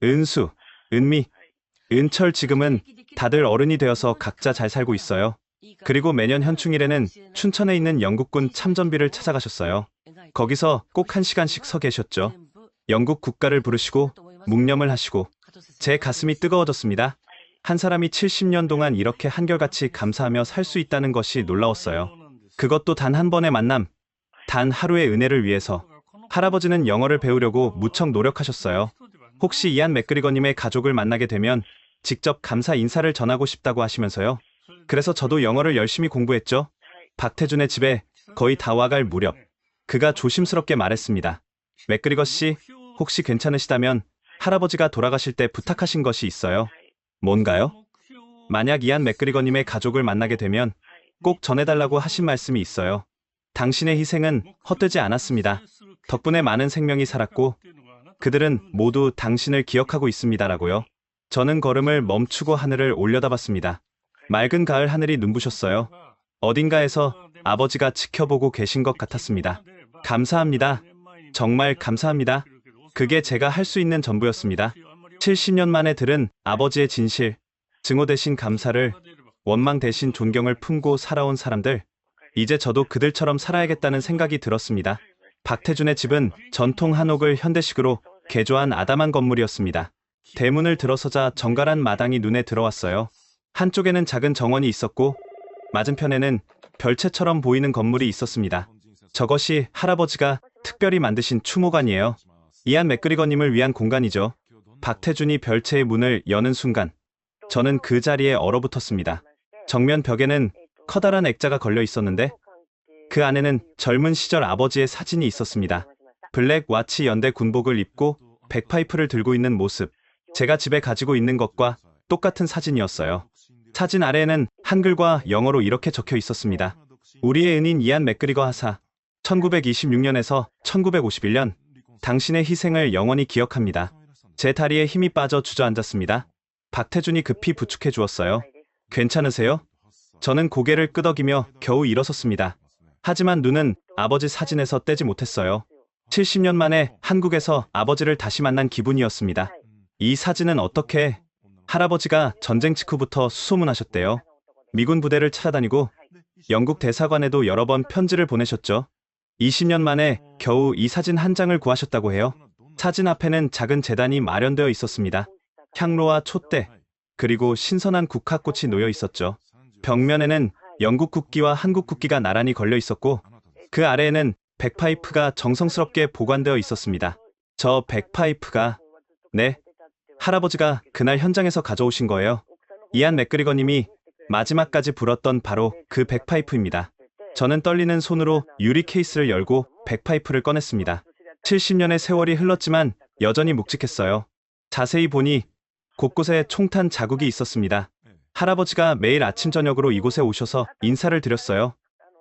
은수, 은미, 은철 지금은 다들 어른이 되어서 각자 잘 살고 있어요. 그리고 매년 현충일에는 춘천에 있는 영국군 참전비를 찾아가셨어요. 거기서 꼭 1시간씩 서 계셨죠. 영국 국가를 부르시고 묵념을 하시고 제 가슴이 뜨거워졌습니다. 한 사람이 70년 동안 이렇게 한결같이 감사하며 살 수 있다는 것이 놀라웠어요. 그것도 단 한 번의 만남, 단 하루의 은혜를 위해서. 할아버지는 영어를 배우려고 무척 노력하셨어요. 혹시 이안 맥그리거님의 가족을 만나게 되면 직접 감사 인사를 전하고 싶다고 하시면서요. 그래서 저도 영어를 열심히 공부했죠. 박태준의 집에 거의 다 와갈 무렵 그가 조심스럽게 말했습니다. 맥그리거 씨, 혹시 괜찮으시다면 할아버지가 돌아가실 때 부탁하신 것이 있어요. 뭔가요? 만약 이안 맥그리거님의 가족을 만나게 되면 꼭 전해달라고 하신 말씀이 있어요. 당신의 희생은 헛되지 않았습니다. 덕분에 많은 생명이 살았고 그들은 모두 당신을 기억하고 있습니다라고요. 저는 걸음을 멈추고 하늘을 올려다봤습니다. 맑은 가을 하늘이 눈부셨어요. 어딘가에서 아버지가 지켜보고 계신 것 같았습니다. 감사합니다. 정말 감사합니다. 그게 제가 할 수 있는 전부였습니다. 70년 만에 들은 아버지의 진실, 증오 대신 감사를, 원망 대신 존경을 품고 살아온 사람들. 이제 저도 그들처럼 살아야겠다는 생각이 들었습니다. 박태준의 집은 전통 한옥을 현대식으로 개조한 아담한 건물이었습니다. 대문을 들어서자 정갈한 마당이 눈에 들어왔어요. 한쪽에는 작은 정원이 있었고 맞은편에는 별채처럼 보이는 건물이 있었습니다. 저것이 할아버지가 특별히 만드신 추모관이에요. 이안 맥그리거님을 위한 공간이죠. 박태준이 별채의 문을 여는 순간 저는 그 자리에 얼어붙었습니다. 정면 벽에는 커다란 액자가 걸려 있었는데 그 안에는 젊은 시절 아버지의 사진이 있었습니다. 블랙 와치 연대 군복을 입고 백파이프를 들고 있는 모습. 제가 집에 가지고 있는 것과 똑같은 사진이었어요. 사진 아래에는 한글과 영어로 이렇게 적혀 있었습니다. 우리의 은인 이안 맥그리거 하사 1926년에서 1951년 당신의 희생을 영원히 기억합니다. 제 다리에 힘이 빠져 주저앉았습니다. 박태준이 급히 부축해 주었어요. 괜찮으세요? 저는 고개를 끄덕이며 겨우 일어섰습니다. 하지만 눈은 아버지 사진에서 떼지 못했어요. 70년 만에 한국에서 아버지를 다시 만난 기분이었습니다. 이 사진은 어떻게 할아버지가 전쟁 직후부터 수소문하셨대요. 미군 부대를 찾아다니고 영국 대사관에도 여러 번 편지를 보내셨죠. 20년 만에 겨우 이 사진 한 장을 구하셨다고 해요. 사진 앞에는 작은 재단이 마련되어 있었습니다. 향로와 촛대, 그리고 신선한 국화꽃이 놓여 있었죠. 벽면에는 영국 국기와 한국 국기가 나란히 걸려 있었고 그 아래에는 백파이프가 정성스럽게 보관되어 있었습니다. 저 백파이프가 네, 할아버지가 그날 현장에서 가져오신 거예요. 이안 맥그리거님이 마지막까지 불었던 바로 그 백파이프입니다. 저는 떨리는 손으로 유리 케이스를 열고 백파이프를 꺼냈습니다. 70년의 세월이 흘렀지만 여전히 묵직했어요. 자세히 보니 곳곳에 총탄 자국이 있었습니다. 할아버지가 매일 아침 저녁으로 이곳에 오셔서 인사를 드렸어요.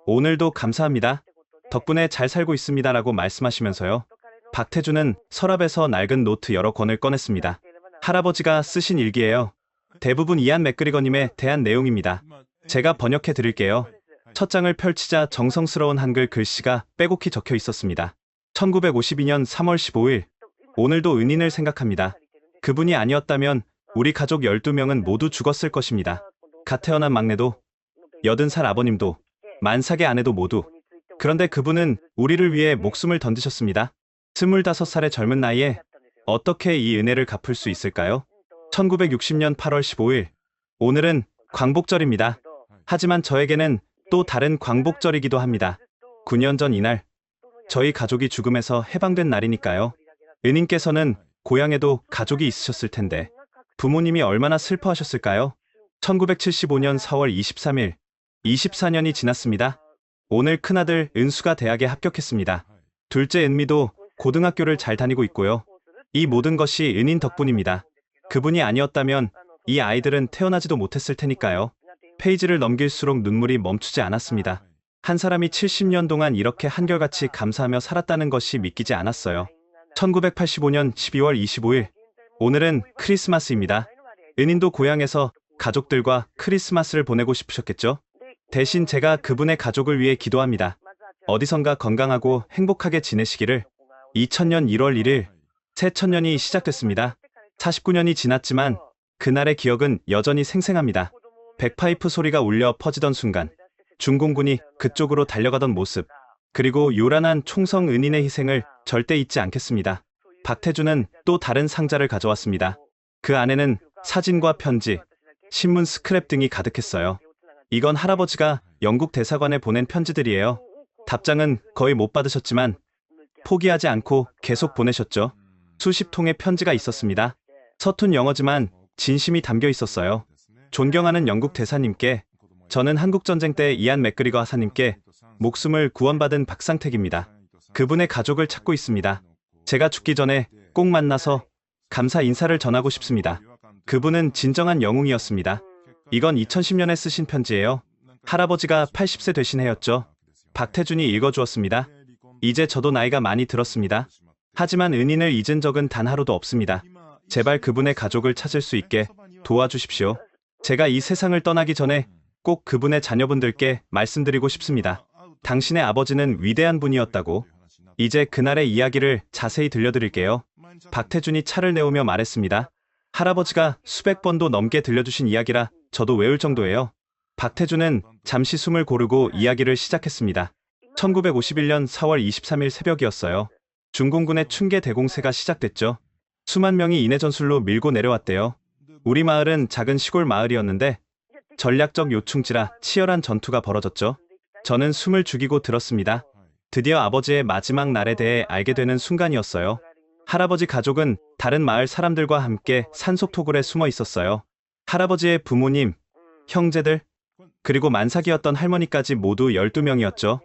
오늘도 감사합니다. 덕분에 잘 살고 있습니다라고 말씀하시면서요. 박태주는 서랍에서 낡은 노트 여러 권을 꺼냈습니다. 할아버지가 쓰신 일기예요. 대부분 이안 맥그리거님에 대한 내용입니다. 제가 번역해 드릴게요. 첫 장을 펼치자 정성스러운 한글 글씨가 빼곡히 적혀 있었습니다. 1952년 3월 15일, 오늘도 은인을 생각합니다. 그분이 아니었다면 우리 가족 12명은 모두 죽었을 것입니다. 갓 태어난 막내도, 80살 아버님도, 만삭의 아내도 모두. 그런데 그분은 우리를 위해 목숨을 던지셨습니다. 25살의 젊은 나이에 어떻게 이 은혜를 갚을 수 있을까요? 1960년 8월 15일, 오늘은 광복절입니다. 하지만 저에게는 또 다른 광복절이기도 합니다. 9년 전 이날, 저희 가족이 죽음에서 해방된 날이니까요. 은인께서는 고향에도 가족이 있으셨을 텐데 부모님이 얼마나 슬퍼하셨을까요? 1975년 4월 23일, 24년이 지났습니다. 오늘 큰아들 은수가 대학에 합격했습니다. 둘째 은미도 고등학교를 잘 다니고 있고요. 이 모든 것이 은인 덕분입니다. 그분이 아니었다면 이 아이들은 태어나지도 못했을 테니까요. 페이지를 넘길수록 눈물이 멈추지 않았습니다. 한 사람이 70년 동안 이렇게 한결같이 감사하며 살았다는 것이 믿기지 않았어요. 1985년 12월 25일, 오늘은 크리스마스입니다. 은인도 고향에서 가족들과 크리스마스를 보내고 싶으셨겠죠? 대신 제가 그분의 가족을 위해 기도합니다. 어디선가 건강하고 행복하게 지내시기를. 2000년 1월 1일, 새 천년이 시작됐습니다. 49년이 지났지만 그날의 기억은 여전히 생생합니다. 백파이프 소리가 울려 퍼지던 순간, 중공군이 그쪽으로 달려가던 모습, 그리고 요란한 총성 은인의 희생을 절대 잊지 않겠습니다. 박태주는 또 다른 상자를 가져왔습니다. 그 안에는 사진과 편지, 신문 스크랩 등이 가득했어요. 이건 할아버지가 영국 대사관에 보낸 편지들이에요. 답장은 거의 못 받으셨지만 포기하지 않고 계속 보내셨죠. 수십 통의 편지가 있었습니다. 서툰 영어지만 진심이 담겨 있었어요. 존경하는 영국 대사님께, 저는 한국전쟁 때 이안 맥그리거 하사님께 목숨을 구원받은 박상택입니다. 그분의 가족을 찾고 있습니다. 제가 죽기 전에 꼭 만나서 감사 인사를 전하고 싶습니다. 그분은 진정한 영웅이었습니다. 이건 2010년에 쓰신 편지예요. 할아버지가 80세 되신 해였죠. 박태준이 읽어주었습니다. 이제 저도 나이가 많이 들었습니다. 하지만 은인을 잊은 적은 단 하루도 없습니다. 제발 그분의 가족을 찾을 수 있게 도와주십시오. 제가 이 세상을 떠나기 전에 꼭 그분의 자녀분들께 말씀드리고 싶습니다. 당신의 아버지는 위대한 분이었다고. 이제 그날의 이야기를 자세히 들려드릴게요. 박태준이 차를 내오며 말했습니다. 할아버지가 수백 번도 넘게 들려주신 이야기라 저도 외울 정도예요. 박태준은 잠시 숨을 고르고 이야기를 시작했습니다. 1951년 4월 23일 새벽이었어요. 중공군의 충계 대공세가 시작됐죠. 수만 명이 인해 전술로 밀고 내려왔대요. 우리 마을은 작은 시골 마을이었는데 전략적 요충지라 치열한 전투가 벌어졌죠. 저는 숨을 죽이고 들었습니다. 드디어 아버지의 마지막 날에 대해 알게 되는 순간이었어요. 할아버지 가족은 다른 마을 사람들과 함께 산속토굴에 숨어 있었어요. 할아버지의 부모님, 형제들, 그리고 만삭이었던 할머니까지 모두 12명이었죠.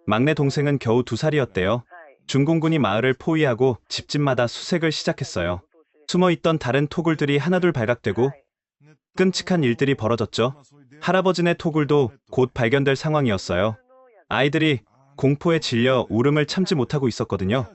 막내 동생은 겨우 2살이었대요. 중공군이 마을을 포위하고 집집마다 수색을 시작했어요. 숨어있던 다른 토굴들이 하나둘 발각되고 끔찍한 일들이 벌어졌죠. 할아버지네 토굴도 곧 발견될 상황이었어요. 아이들이 공포에 질려 울음을 참지 못하고 있었거든요.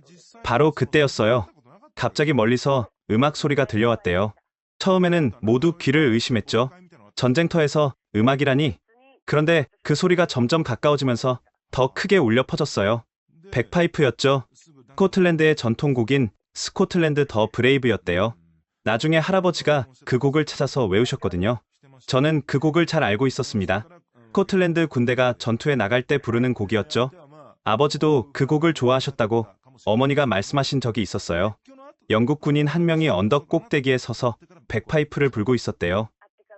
바로 그때였어요. 갑자기 멀리서 음악 소리가 들려왔대요. 처음에는 모두 귀를 의심했죠. 전쟁터에서 음악이라니. 그런데 그 소리가 점점 가까워지면서 더 크게 울려 퍼졌어요. 백파이프였죠. 스코틀랜드의 전통곡인 스코틀랜드 더 브레이브였대요. 나중에 할아버지가 그 곡을 찾아서 외우셨거든요. 저는 그 곡을 잘 알고 있었습니다. 스코틀랜드 군대가 전투에 나갈 때 부르는 곡이었죠. 아버지도 그 곡을 좋아하셨다고 어머니가 말씀하신 적이 있었어요. 영국 군인 한 명이 언덕 꼭대기에 서서 백파이프를 불고 있었대요.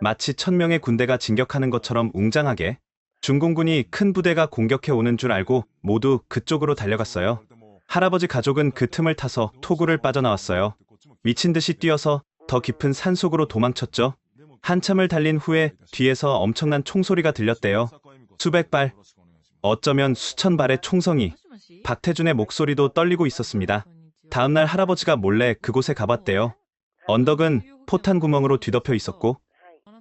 마치 1000명의 군대가 진격하는 것처럼 웅장하게. 중공군이 큰 부대가 공격해 오는 줄 알고 모두 그쪽으로 달려갔어요. 할아버지 가족은 그 틈을 타서 토구를 빠져나왔어요. 미친 듯이 뛰어서 더 깊은 산속으로 도망쳤죠. 한참을 달린 후에 뒤에서 엄청난 총소리가 들렸대요. 수백 발, 어쩌면 수천 발의 총성이. 박태준의 목소리도 떨리고 있었습니다. 다음날 할아버지가 몰래 그곳에 가봤대요. 언덕은 포탄 구멍으로 뒤덮여 있었고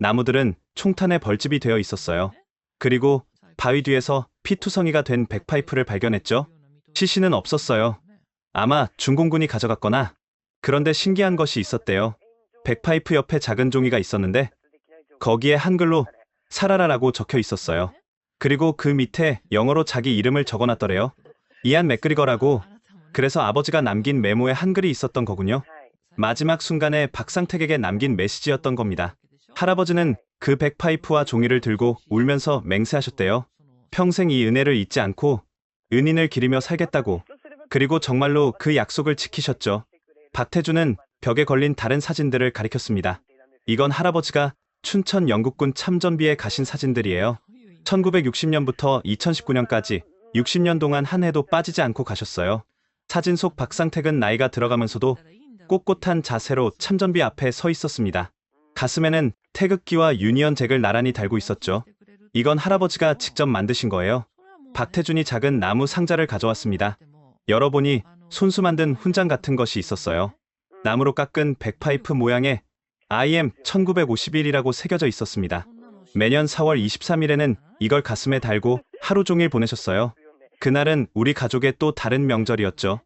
나무들은 총탄에 벌집이 되어 있었어요. 그리고 바위 뒤에서 피투성이가 된 백파이프를 발견했죠. 시신은 없었어요. 아마 중공군이 가져갔거나. 그런데 신기한 것이 있었대요. 백파이프 옆에 작은 종이가 있었는데 거기에 한글로 살아라라고 적혀 있었어요. 그리고 그 밑에 영어로 자기 이름을 적어놨더래요. 이안 맥그리거라고. 그래서 아버지가 남긴 메모에 한글이 있었던 거군요. 마지막 순간에 박상택에게 남긴 메시지였던 겁니다. 할아버지는 그 백파이프와 종이를 들고 울면서 맹세하셨대요. 평생 이 은혜를 잊지 않고 은인을 기리며 살겠다고. 그리고 정말로 그 약속을 지키셨죠. 박태준은 벽에 걸린 다른 사진들을 가리켰습니다. 이건 할아버지가 춘천 영국군 참전비에 가신 사진들이에요. 1960년부터 2019년까지 60년 동안 한 해도 빠지지 않고 가셨어요. 사진 속 박상택은 나이가 들어가면서도 꼿꼿한 자세로 참전비 앞에 서 있었습니다. 가슴에는 태극기와 유니언 잭을 나란히 달고 있었죠. 이건 할아버지가 직접 만드신 거예요. 박태준이 작은 나무 상자를 가져왔습니다. 열어보니 손수 만든 훈장 같은 것이 있었어요. 나무로 깎은 백파이프 모양의 IM 1951이라고 새겨져 있었습니다. 매년 4월 23일에는 이걸 가슴에 달고 하루 종일 보내셨어요. 그날은 우리 가족의 또 다른 명절이었죠.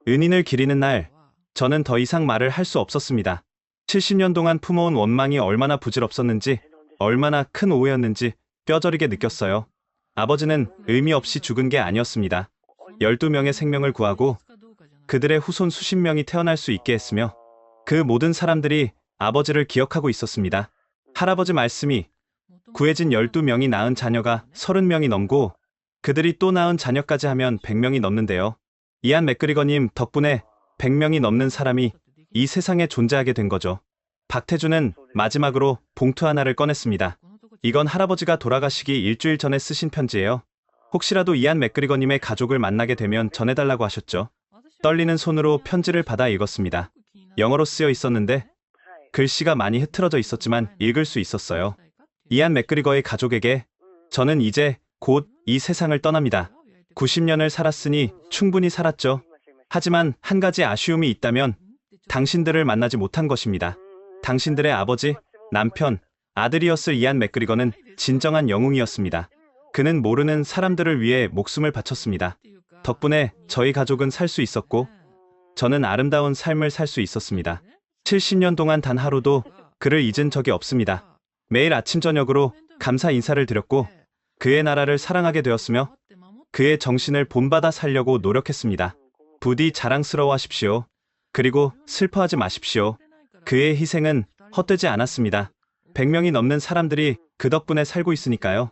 은인을 기리는 날, 저는 더 이상 말을 할 수 없었습니다. 70년 동안 품어온 원망이 얼마나 부질없었는지, 얼마나 큰 오해였는지 뼈저리게 느꼈어요. 아버지는 의미 없이 죽은 게 아니었습니다. 12명의 생명을 구하고 그들의 후손 수십 명이 태어날 수 있게 했으며 그 모든 사람들이 아버지를 기억하고 있었습니다. 할아버지 말씀이 구해진 12명이 낳은 자녀가 30명이 넘고 그들이 또 낳은 자녀까지 하면 100명이 넘는데요. 이안 맥그리거님 덕분에 100명이 넘는 사람이 이 세상에 존재하게 된 거죠. 박태준은 마지막으로 봉투 하나를 꺼냈습니다. 이건 할아버지가 돌아가시기 일주일 전에 쓰신 편지예요. 혹시라도 이안 맥그리거님의 가족을 만나게 되면 전해달라고 하셨죠. 떨리는 손으로 편지를 받아 읽었습니다. 영어로 쓰여 있었는데 글씨가 많이 흐트러져 있었지만 읽을 수 있었어요. 이안 맥그리거의 가족에게 저는 이제 곧 이 세상을 떠납니다. 90년을 살았으니 충분히 살았죠. 하지만 한 가지 아쉬움이 있다면 당신들을 만나지 못한 것입니다. 당신들의 아버지, 남편, 아들이었을 이안 맥그리거는 진정한 영웅이었습니다. 그는 모르는 사람들을 위해 목숨을 바쳤습니다. 덕분에 저희 가족은 살 수 있었고 저는 아름다운 삶을 살 수 있었습니다. 70년 동안 단 하루도 그를 잊은 적이 없습니다. 매일 아침 저녁으로 감사 인사를 드렸고 그의 나라를 사랑하게 되었으며 그의 정신을 본받아 살려고 노력했습니다. 부디 자랑스러워하십시오. 그리고 슬퍼하지 마십시오. 그의 희생은 헛되지 않았습니다. 100명이 넘는 사람들이 그 덕분에 살고 있으니까요.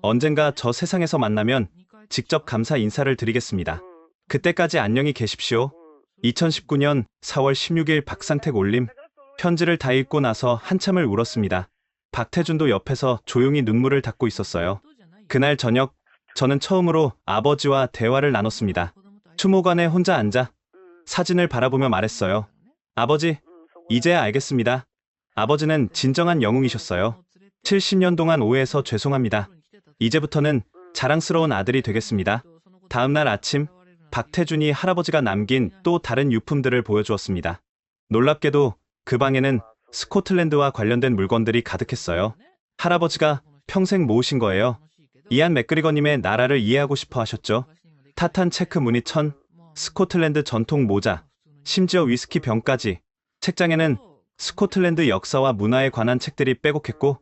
언젠가 저 세상에서 만나면 직접 감사 인사를 드리겠습니다. 그때까지 안녕히 계십시오. 2019년 4월 16일 박상택 올림. 편지를 다 읽고 나서 한참을 울었습니다. 박태준도 옆에서 조용히 눈물을 닦고 있었어요. 그날 저녁 저는 처음으로 아버지와 대화를 나눴습니다. 추모관에 혼자 앉아 사진을 바라보며 말했어요. 아버지, 이제야 알겠습니다. 아버지는 진정한 영웅이셨어요. 70년 동안 오해해서 죄송합니다. 이제부터는 자랑스러운 아들이 되겠습니다. 다음날 아침 박태준이 할아버지가 남긴 또 다른 유품들을 보여주었습니다. 놀랍게도 그 방에는 스코틀랜드와 관련된 물건들이 가득했어요. 할아버지가 평생 모으신 거예요. 이안 맥그리거님의 나라를 이해하고 싶어 하셨죠. 타탄 체크 무늬 천, 스코틀랜드 전통 모자, 심지어 위스키 병까지. 책장에는 스코틀랜드 역사와 문화에 관한 책들이 빼곡했고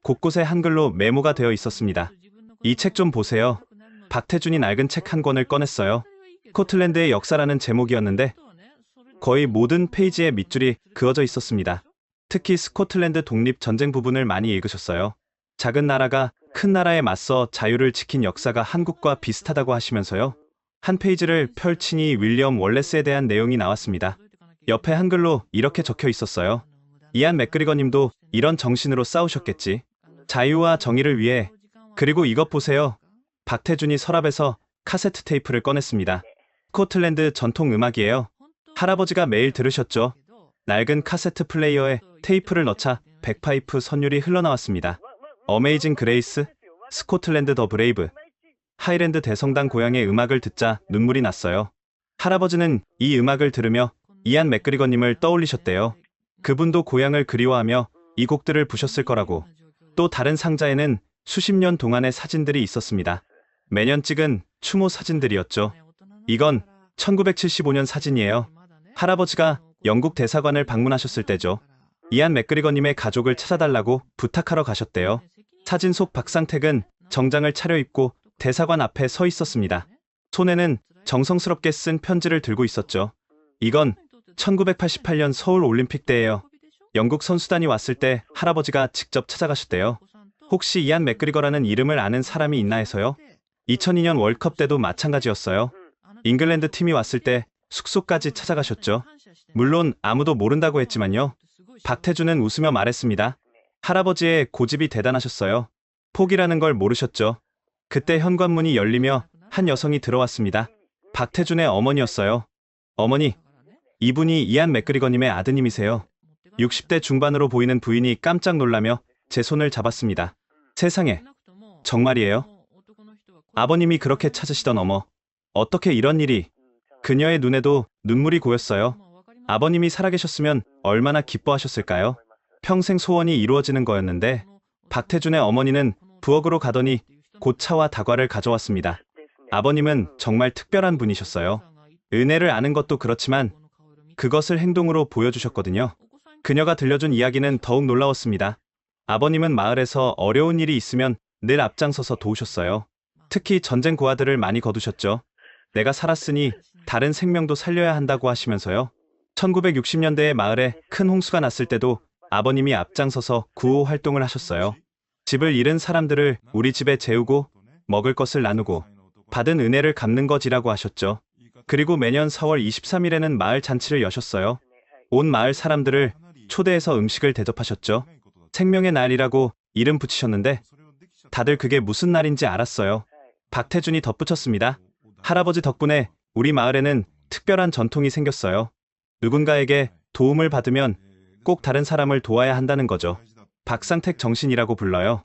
곳곳에 한글로 메모가 되어 있었습니다. 이 책 좀 보세요. 박태준이 낡은 책 한 권을 꺼냈어요. 스코틀랜드의 역사라는 제목이었는데 거의 모든 페이지에 밑줄이 그어져 있었습니다. 특히 스코틀랜드 독립 전쟁 부분을 많이 읽으셨어요. 작은 나라가 큰 나라에 맞서 자유를 지킨 역사가 한국과 비슷하다고 하시면서요. 한 페이지를 펼치니 윌리엄 월레스에 대한 내용이 나왔습니다. 옆에 한글로 이렇게 적혀 있었어요. 이안 맥그리거 님도 이런 정신으로 싸우셨겠지. 자유와 정의를 위해. 그리고 이것 보세요. 박태준이 서랍에서 카세트 테이프를 꺼냈습니다. 스코틀랜드 전통 음악이에요. 할아버지가 매일 들으셨죠. 낡은 카세트 플레이어에 테이프를 넣자 백파이프 선율이 흘러나왔습니다. 어메이징 그레이스, 스코틀랜드 더 브레이브, 하이랜드 대성당 고향의 음악을 듣자 눈물이 났어요. 할아버지는 이 음악을 들으며 이안 맥그리거 님을 떠올리셨대요. 그분도 고향을 그리워하며 이 곡들을 부셨을 거라고. 또 다른 상자에는 수십 년 동안의 사진들이 있었습니다. 매년 찍은 추모 사진들이었죠. 이건 1975년 사진이에요. 할아버지가 영국 대사관을 방문하셨을 때죠. 이안 맥그리거님의 가족을 찾아달라고 부탁하러 가셨대요. 사진 속 박상택은 정장을 차려입고 대사관 앞에 서 있었습니다. 손에는 정성스럽게 쓴 편지를 들고 있었죠. 이건 1988년 서울 올림픽 때예요. 영국 선수단이 왔을 때 할아버지가 직접 찾아가셨대요. 혹시 이안 맥그리거라는 이름을 아는 사람이 있나 해서요. 2002년 월컵 때도 마찬가지였어요. 잉글랜드 팀이 왔을 때 숙소까지 찾아가셨죠. 물론 아무도 모른다고 했지만요. 박태준은 웃으며 말했습니다. 할아버지의 고집이 대단하셨어요. 포기라는 걸 모르셨죠. 그때 현관문이 열리며 한 여성이 들어왔습니다. 박태준의 어머니였어요. 어머니, 이분이 이안 맥그리거님의 아드님이세요. 60대 중반으로 보이는 부인이 깜짝 놀라며 제 손을 잡았습니다. 세상에, 정말이에요? 아버님이 그렇게 찾으시던 어머, 어떻게 이런 일이. 그녀의 눈에도 눈물이 고였어요. 아버님이 살아계셨으면 얼마나 기뻐하셨을까요? 평생 소원이 이루어지는 거였는데 박태준의 어머니는 부엌으로 가더니 곧 차와 다과를 가져왔습니다. 아버님은 정말 특별한 분이셨어요. 은혜를 아는 것도 그렇지만 그것을 행동으로 보여주셨거든요. 그녀가 들려준 이야기는 더욱 놀라웠습니다. 아버님은 마을에서 어려운 일이 있으면 늘 앞장서서 도우셨어요. 특히 전쟁 고아들을 많이 거두셨죠. 내가 살았으니 다른 생명도 살려야 한다고 하시면서요. 1960년대에 마을에 큰 홍수가 났을 때도 아버님이 앞장서서 구호 활동을 하셨어요. 집을 잃은 사람들을 우리 집에 재우고 먹을 것을 나누고 받은 은혜를 갚는 것이라고 하셨죠. 그리고 매년 4월 23일에는 마을 잔치를 여셨어요. 온 마을 사람들을 초대해서 음식을 대접하셨죠. 생명의 날이라고 이름 붙이셨는데 다들 그게 무슨 날인지 알았어요. 박태준이 덧붙였습니다. 할아버지 덕분에 우리 마을에는 특별한 전통이 생겼어요. 누군가에게 도움을 받으면 꼭 다른 사람을 도와야 한다는 거죠. 박상택 정신이라고 불러요.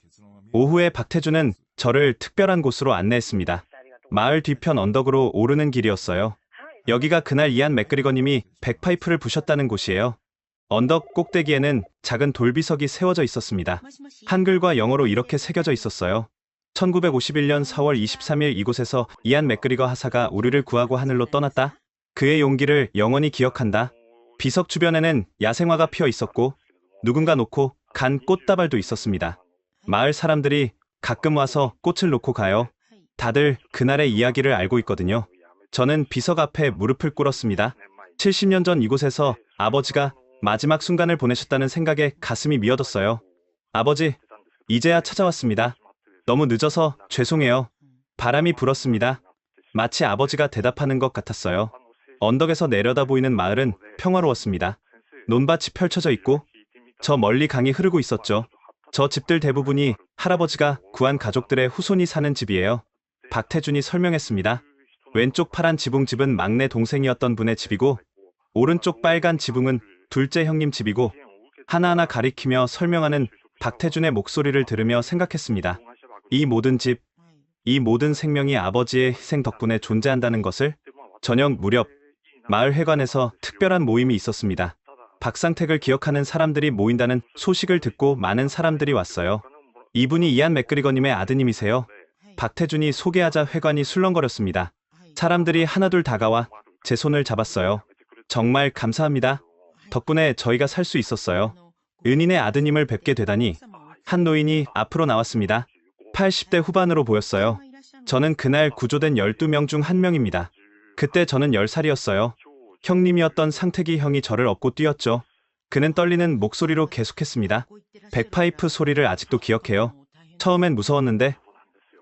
오후에 박태준은 저를 특별한 곳으로 안내했습니다. 마을 뒤편 언덕으로 오르는 길이었어요. 여기가 그날 이안 맥그리거님이 백파이프를 부셨다는 곳이에요. 언덕 꼭대기에는 작은 돌비석이 세워져 있었습니다. 한글과 영어로 이렇게 새겨져 있었어요. 1951년 4월 23일 이곳에서 이안 맥그리거 하사가 우리를 구하고 하늘로 떠났다. 그의 용기를 영원히 기억한다. 비석 주변에는 야생화가 피어 있었고 누군가 놓고 간 꽃다발도 있었습니다. 마을 사람들이 가끔 와서 꽃을 놓고 가요. 다들 그날의 이야기를 알고 있거든요. 저는 비석 앞에 무릎을 꿇었습니다. 70년 전 이곳에서 아버지가 마지막 순간을 보내셨다는 생각에 가슴이 미어졌어요. 아버지, 이제야 찾아왔습니다. 너무 늦어서 죄송해요. 바람이 불었습니다. 마치 아버지가 대답하는 것 같았어요. 언덕에서 내려다 보이는 마을은 평화로웠습니다. 논밭이 펼쳐져 있고 저 멀리 강이 흐르고 있었죠. 저 집들 대부분이 할아버지가 구한 가족들의 후손이 사는 집이에요. 박태준이 설명했습니다. 왼쪽 파란 지붕집은 막내 동생이었던 분의 집이고 오른쪽 빨간 지붕은 둘째 형님 집이고 하나하나 가리키며 설명하는 박태준의 목소리를 들으며 생각했습니다. 이 모든 집, 이 모든 생명이 아버지의 희생 덕분에 존재한다는 것을. 저녁 무렵 마을 회관에서 특별한 모임이 있었습니다. 박상택을 기억하는 사람들이 모인다는 소식을 듣고 많은 사람들이 왔어요. 이분이 이안 맥그리거님의 아드님이세요. 박태준이 소개하자 회관이 술렁거렸습니다. 사람들이 하나둘 다가와 제 손을 잡았어요. 정말 감사합니다. 덕분에 저희가 살 수 있었어요. 은인의 아드님을 뵙게 되다니 한 노인이 앞으로 나왔습니다. 80대 후반으로 보였어요. 저는 그날 구조된 12명 중 한 명입니다. 그때 저는 10살이었어요. 형님이었던 상택이 형이 저를 업고 뛰었죠. 그는 떨리는 목소리로 계속했습니다. 백파이프 소리를 아직도 기억해요. 처음엔 무서웠는데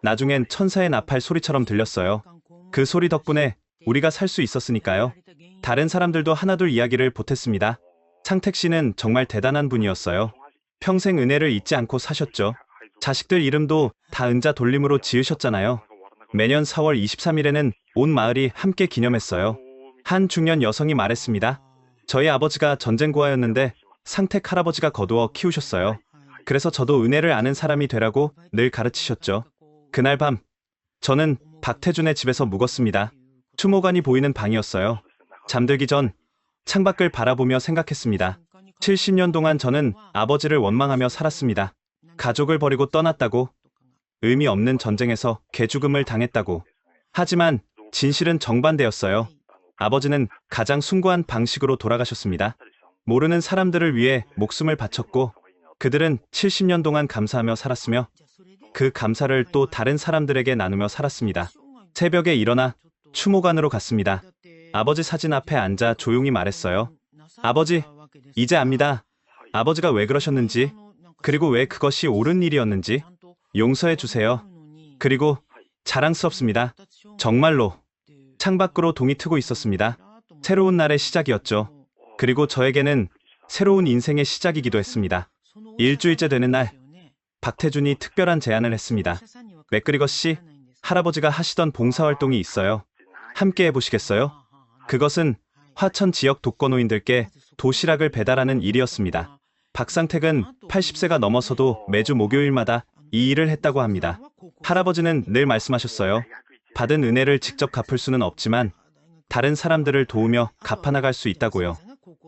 나중엔 천사의 나팔 소리처럼 들렸어요. 그 소리 덕분에 우리가 살 수 있었으니까요. 다른 사람들도 하나둘 이야기를 보탰습니다. 상택 씨는 정말 대단한 분이었어요. 평생 은혜를 잊지 않고 사셨죠. 자식들 이름도 다 은자 돌림으로 지으셨잖아요. 매년 4월 23일에는 온 마을이 함께 기념했어요. 한 중년 여성이 말했습니다. 저희 아버지가 전쟁고아였는데 상택 할아버지가 거두어 키우셨어요. 그래서 저도 은혜를 아는 사람이 되라고 늘 가르치셨죠. 그날 밤 저는 박태준의 집에서 묵었습니다. 추모관이 보이는 방이었어요. 잠들기 전 창밖을 바라보며 생각했습니다. 70년 동안 저는 아버지를 원망하며 살았습니다. 가족을 버리고 떠났다고, 의미 없는 전쟁에서 개죽음을 당했다고. 하지만 진실은 정반대였어요. 아버지는 가장 숭고한 방식으로 돌아가셨습니다. 모르는 사람들을 위해 목숨을 바쳤고 그들은 70년 동안 감사하며 살았으며 그 감사를 또 다른 사람들에게 나누며 살았습니다. 새벽에 일어나 추모관으로 갔습니다. 아버지 사진 앞에 앉아 조용히 말했어요. 아버지, 이제 압니다. 아버지가 왜 그러셨는지, 그리고 왜 그것이 옳은 일이었는지 용서해 주세요. 그리고 자랑스럽습니다. 정말로. 창밖으로 동이 트고 있었습니다. 새로운 날의 시작이었죠. 그리고 저에게는 새로운 인생의 시작이기도 했습니다. 일주일째 되는 날, 박태준이 특별한 제안을 했습니다. 맥그리거 씨, 할아버지가 하시던 봉사활동이 있어요. 함께 해보시겠어요? 그것은 화천 지역 독거노인들께 도시락을 배달하는 일이었습니다. 박상택은 80세가 넘어서도 매주 목요일마다 이 일을 했다고 합니다. 할아버지는 늘 말씀하셨어요. 받은 은혜를 직접 갚을 수는 없지만 다른 사람들을 도우며 갚아나갈 수 있다고요.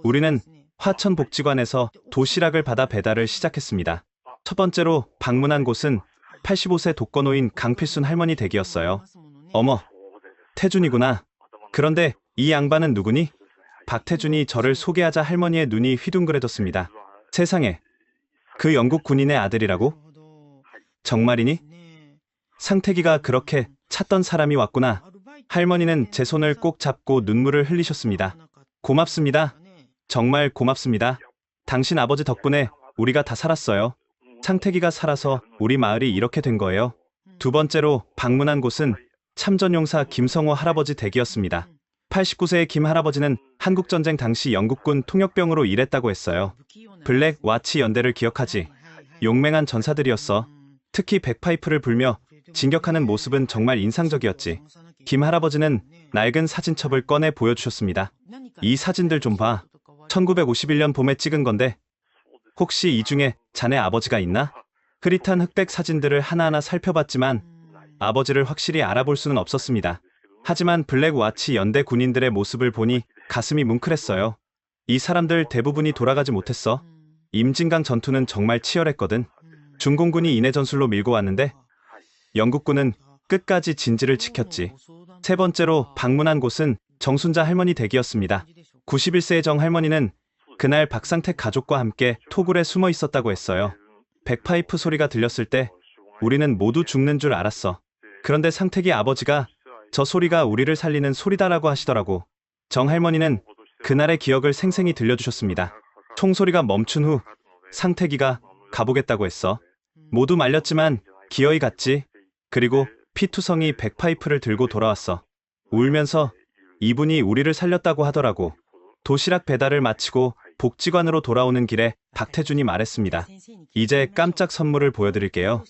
우리는 화천 복지관에서 도시락을 받아 배달을 시작했습니다. 첫 번째로 방문한 곳은 85세 독거노인 강필순 할머니 댁이었어요. 어머, 태준이구나. 그런데 이 양반은 누구니? 박태준이 저를 소개하자 할머니의 눈이 휘둥그레졌습니다. 세상에, 그 영국 군인의 아들이라고? 정말이니? 상태기가 그렇게 찾던 사람이 왔구나. 할머니는 제 손을 꼭 잡고 눈물을 흘리셨습니다. 고맙습니다. 정말 고맙습니다. 당신 아버지 덕분에 우리가 다 살았어요. 상태기가 살아서 우리 마을이 이렇게 된 거예요. 두 번째로 방문한 곳은 참전용사 김성호 할아버지 댁이었습니다. 89세의 김 할아버지는 한국전쟁 당시 영국군 통역병으로 일했다고 했어요. 블랙 와치 연대를 기억하지? 용맹한 전사들이었어. 특히 백파이프를 불며 진격하는 모습은 정말 인상적이었지. 김 할아버지는 낡은 사진첩을 꺼내 보여주셨습니다. 이 사진들 좀 봐. 1951년 봄에 찍은 건데 혹시 이 중에 자네 아버지가 있나? 흐릿한 흑백 사진들을 하나하나 살펴봤지만 아버지를 확실히 알아볼 수는 없었습니다. 하지만 블랙와치 연대 군인들의 모습을 보니 가슴이 뭉클했어요. 이 사람들 대부분이 돌아가지 못했어. 임진강 전투는 정말 치열했거든. 중공군이 인해 전술로 밀고 왔는데 영국군은 끝까지 진지를 지켰지. 세 번째로 방문한 곳은 정순자 할머니 댁이었습니다. 91세의 정 할머니는 그날 박상택 가족과 함께 토굴에 숨어 있었다고 했어요. 백파이프 소리가 들렸을 때 우리는 모두 죽는 줄 알았어. 그런데 상택이 아버지가 저 소리가 우리를 살리는 소리다라고 하시더라고. 정 할머니는 그날의 기억을 생생히 들려주셨습니다. 총소리가 멈춘 후 상택이가 가보겠다고 했어. 모두 말렸지만 기어이 갔지. 그리고 피투성이 백파이프를 들고 돌아왔어. 울면서 이분이 우리를 살렸다고 하더라고. 도시락 배달을 마치고 복지관으로 돌아오는 길에 박태준이 말했습니다. 이제 깜짝 선물을 보여드릴게요.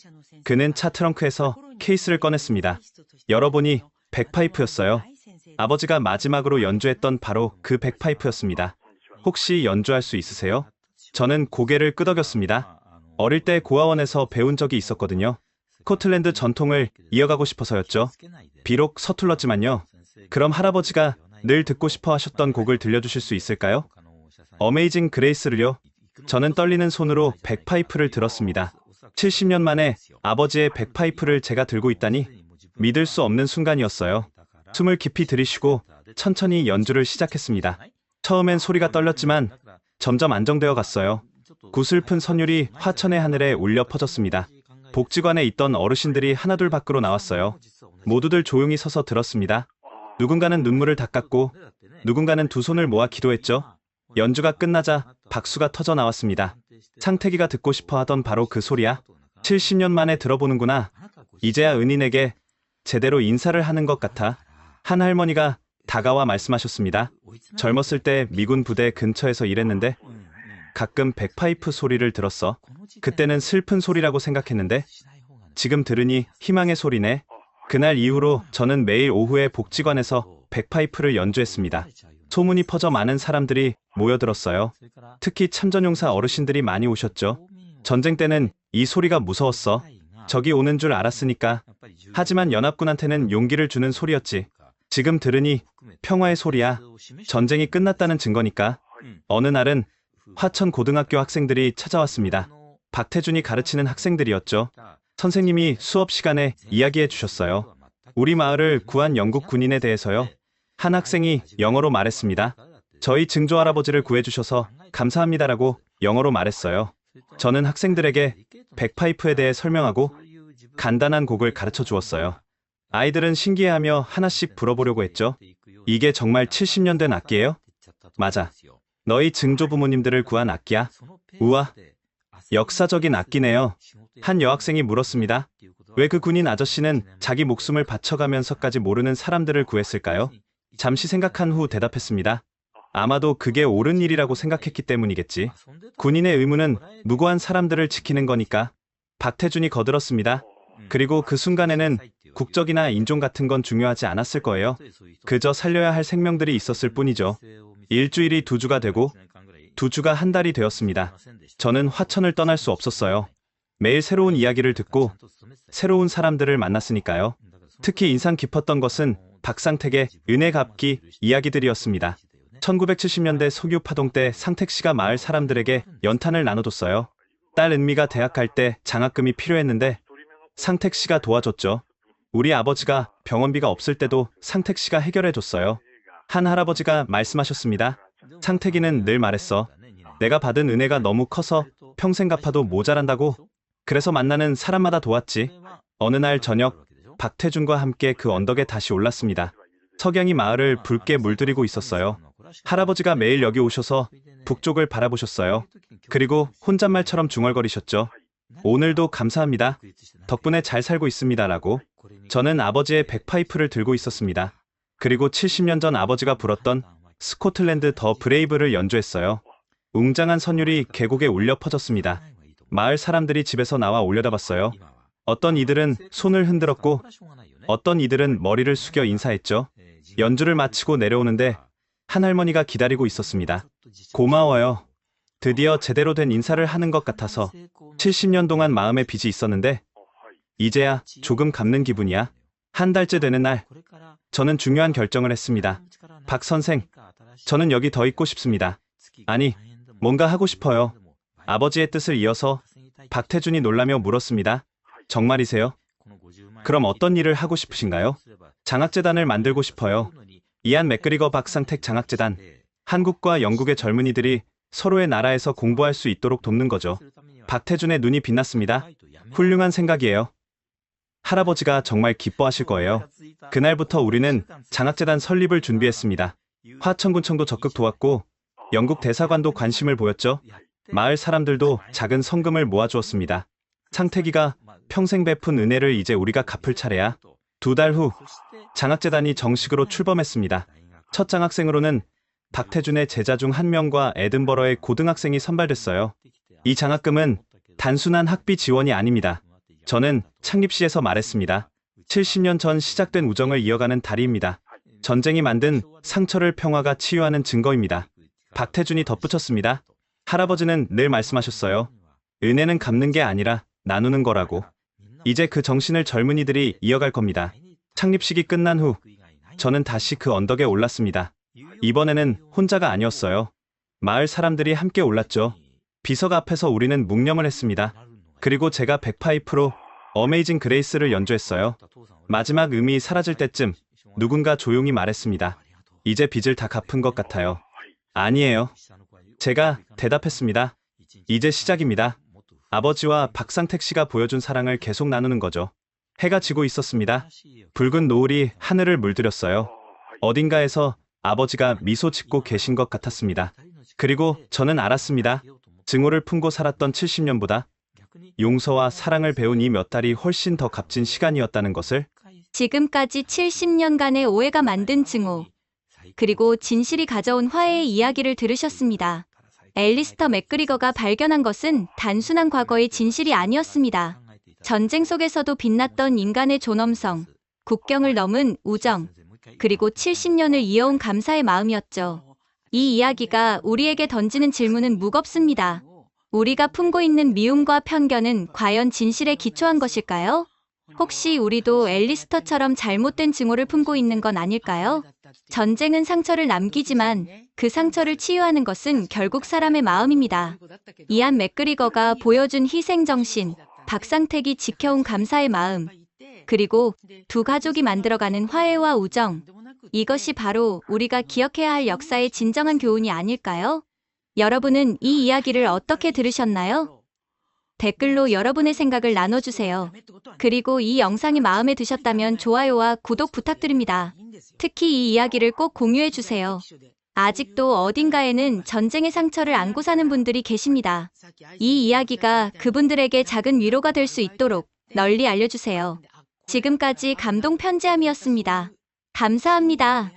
그는 차 트렁크에서 케이스를 꺼냈습니다. 열어보니 백파이프였어요. 아버지가 마지막으로 연주했던 바로 그 백파이프였습니다. 혹시 연주할 수 있으세요? 저는 고개를 끄덕였습니다. 어릴 때 고아원에서 배운 적이 있었거든요. 스코틀랜드 전통을 이어가고 싶어서였죠. 비록 서툴렀지만요. 그럼 할아버지가 늘 듣고 싶어 하셨던 곡을 들려주실 수 있을까요? 어메이징 그레이스를요. 저는 떨리는 손으로 백파이프를 들었습니다. 70년 만에 아버지의 백파이프를 제가 들고 있다니 믿을 수 없는 순간이었어요. 숨을 깊이 들이쉬고 천천히 연주를 시작했습니다. 처음엔 소리가 떨렸지만 점점 안정되어 갔어요. 구슬픈 선율이 화천의 하늘에 울려 퍼졌습니다. 복지관에 있던 어르신들이 하나둘 밖으로 나왔어요. 모두들 조용히 서서 들었습니다. 누군가는 눈물을 닦았고 누군가는 두 손을 모아 기도했죠. 연주가 끝나자 박수가 터져 나왔습니다. 창택이가 듣고 싶어 하던 바로 그 소리야. 70년 만에 들어보는구나. 이제야 은인에게 제대로 인사를 하는 것 같아. 한 할머니가 다가와 말씀하셨습니다. 젊었을 때 미군 부대 근처에서 일했는데 가끔 백파이프 소리를 들었어. 그때는 슬픈 소리라고 생각했는데 지금 들으니 희망의 소리네. 그날 이후로 저는 매일 오후에 복지관에서 백파이프를 연주했습니다. 소문이 퍼져 많은 사람들이 모여들었어요. 특히 참전용사 어르신들이 많이 오셨죠. 전쟁 때는 이 소리가 무서웠어. 적이 오는 줄 알았으니까. 하지만 연합군한테는 용기를 주는 소리였지. 지금 들으니 평화의 소리야. 전쟁이 끝났다는 증거니까. 어느 날은 화천 고등학교 학생들이 찾아왔습니다. 박태준이 가르치는 학생들이었죠. 선생님이 수업 시간에 이야기해 주셨어요. 우리 마을을 구한 영국 군인에 대해서요. 한 학생이 영어로 말했습니다. 저희 증조 할아버지를 구해주셔서 감사합니다라고 영어로 말했어요. 저는 학생들에게 백파이프에 대해 설명하고 간단한 곡을 가르쳐 주었어요. 아이들은 신기해하며 하나씩 불어보려고 했죠. 이게 정말 70년 된 악기예요? 맞아. 너희 증조 부모님들을 구한 악기야. 우와, 역사적인 악기네요. 한 여학생이 물었습니다. 왜 그 군인 아저씨는 자기 목숨을 바쳐가면서까지 모르는 사람들을 구했을까요? 잠시 생각한 후 대답했습니다. 아마도 그게 옳은 일이라고 생각했기 때문이겠지. 군인의 의무는 무고한 사람들을 지키는 거니까. 박태준이 거들었습니다. 그리고 그 순간에는 국적이나 인종 같은 건 중요하지 않았을 거예요. 그저 살려야 할 생명들이 있었을 뿐이죠. 일주일이 2주가 되고 2주가 한 달이 되었습니다. 저는 화천을 떠날 수 없었어요. 매일 새로운 이야기를 듣고 새로운 사람들을 만났으니까요. 특히 인상 깊었던 것은 박상택의 은혜 갚기 이야기들이었습니다. 1970년대 석유 파동 때 상택 씨가 마을 사람들에게 연탄을 나눠줬어요. 딸 은미가 대학 갈 때 장학금이 필요했는데 상택 씨가 도와줬죠. 우리 아버지가 병원비가 없을 때도 상택 씨가 해결해줬어요. 한 할아버지가 말씀하셨습니다. 상택이는 늘 말했어. 내가 받은 은혜가 너무 커서 평생 갚아도 모자란다고. 그래서 만나는 사람마다 도왔지. 어느 날 저녁 박태준과 함께 그 언덕에 다시 올랐습니다. 석양이 마을을 붉게 물들이고 있었어요. 할아버지가 매일 여기 오셔서 북쪽을 바라보셨어요. 그리고 혼잣말처럼 중얼거리셨죠. 오늘도 감사합니다. 덕분에 잘 살고 있습니다라고. 저는 아버지의 백파이프를 들고 있었습니다. 그리고 70년 전 아버지가 불었던 스코틀랜드 더 브레이브를 연주했어요. 웅장한 선율이 계곡에 울려 퍼졌습니다. 마을 사람들이 집에서 나와 올려다봤어요. 어떤 이들은 손을 흔들었고 어떤 이들은 머리를 숙여 인사했죠. 연주를 마치고 내려오는데 한 할머니가 기다리고 있었습니다. 고마워요. 드디어 제대로 된 인사를 하는 것 같아서 70년 동안 마음에 빚이 있었는데 이제야 조금 갚는 기분이야. 한 달째 되는 날 저는 중요한 결정을 했습니다. 박 선생, 저는 여기 더 있고 싶습니다. 아니, 뭔가 하고 싶어요. 아버지의 뜻을 이어서 박태준이 놀라며 물었습니다. 정말이세요? 그럼 어떤 일을 하고 싶으신가요? 장학재단을 만들고 싶어요. 이안 맥그리거 박상택 장학재단. 한국과 영국의 젊은이들이 서로의 나라에서 공부할 수 있도록 돕는 거죠. 박태준의 눈이 빛났습니다. 훌륭한 생각이에요. 할아버지가 정말 기뻐하실 거예요. 그날부터 우리는 장학재단 설립을 준비했습니다. 화천군청도 적극 도왔고 영국 대사관도 관심을 보였죠. 마을 사람들도 작은 성금을 모아주었습니다. 창택이가 평생 베푼 은혜를 이제 우리가 갚을 차례야. 2달 후 장학재단이 정식으로 출범했습니다. 첫 장학생으로는 박태준의 제자 중 한 명과 에든버러의 고등학생이 선발됐어요. 이 장학금은 단순한 학비 지원이 아닙니다. 저는 창립시에서 말했습니다. 70년 전 시작된 우정을 이어가는 다리입니다. 전쟁이 만든 상처를 평화가 치유하는 증거입니다. 박태준이 덧붙였습니다. 할아버지는 늘 말씀하셨어요. 은혜는 갚는 게 아니라 나누는 거라고. 이제 그 정신을 젊은이들이 이어갈 겁니다. 창립식이 끝난 후 저는 다시 그 언덕에 올랐습니다. 이번에는 혼자가 아니었어요. 마을 사람들이 함께 올랐죠. 비석 앞에서 우리는 묵념을 했습니다. 그리고 제가 백파이프로 어메이징 그레이스를 연주했어요. 마지막 음이 사라질 때쯤 누군가 조용히 말했습니다. 이제 빚을 다 갚은 것 같아요. 아니에요. 제가 대답했습니다. 이제 시작입니다. 아버지와 박상택 씨가 보여준 사랑을 계속 나누는 거죠. 해가 지고 있었습니다. 붉은 노을이 하늘을 물들였어요. 어딘가에서 아버지가 미소 짓고 계신 것 같았습니다. 그리고 저는 알았습니다. 증오를 품고 살았던 70년보다 용서와 사랑을 배운 이 몇 달이 훨씬 더 값진 시간이었다는 것을. 지금까지 70년간의 오해가 만든 증오, 그리고 진실이 가져온 화해의 이야기를 들으셨습니다. 앨리스터 맥그리거가 발견한 것은 단순한 과거의 진실이 아니었습니다. 전쟁 속에서도 빛났던 인간의 존엄성, 국경을 넘은 우정, 그리고 70년을 이어온 감사의 마음이었죠. 이 이야기가 우리에게 던지는 질문은 무겁습니다. 우리가 품고 있는 미움과 편견은 과연 진실에 기초한 것일까요? 혹시 우리도 앨리스터처럼 잘못된 증오를 품고 있는 건 아닐까요? 전쟁은 상처를 남기지만 그 상처를 치유하는 것은 결국 사람의 마음입니다. 이안 맥그리거가 보여준 희생정신, 박상택이 지켜온 감사의 마음, 그리고 두 가족이 만들어가는 화해와 우정, 이것이 바로 우리가 기억해야 할 역사의 진정한 교훈이 아닐까요? 여러분은 이 이야기를 어떻게 들으셨나요? 댓글로 여러분의 생각을 나눠주세요. 그리고 이 영상이 마음에 드셨다면 좋아요와 구독 부탁드립니다. 특히 이 이야기를 꼭 공유해주세요. 아직도 어딘가에는 전쟁의 상처를 안고 사는 분들이 계십니다. 이 이야기가 그분들에게 작은 위로가 될 수 있도록 널리 알려주세요. 지금까지 감동 편지함이었습니다. 감사합니다.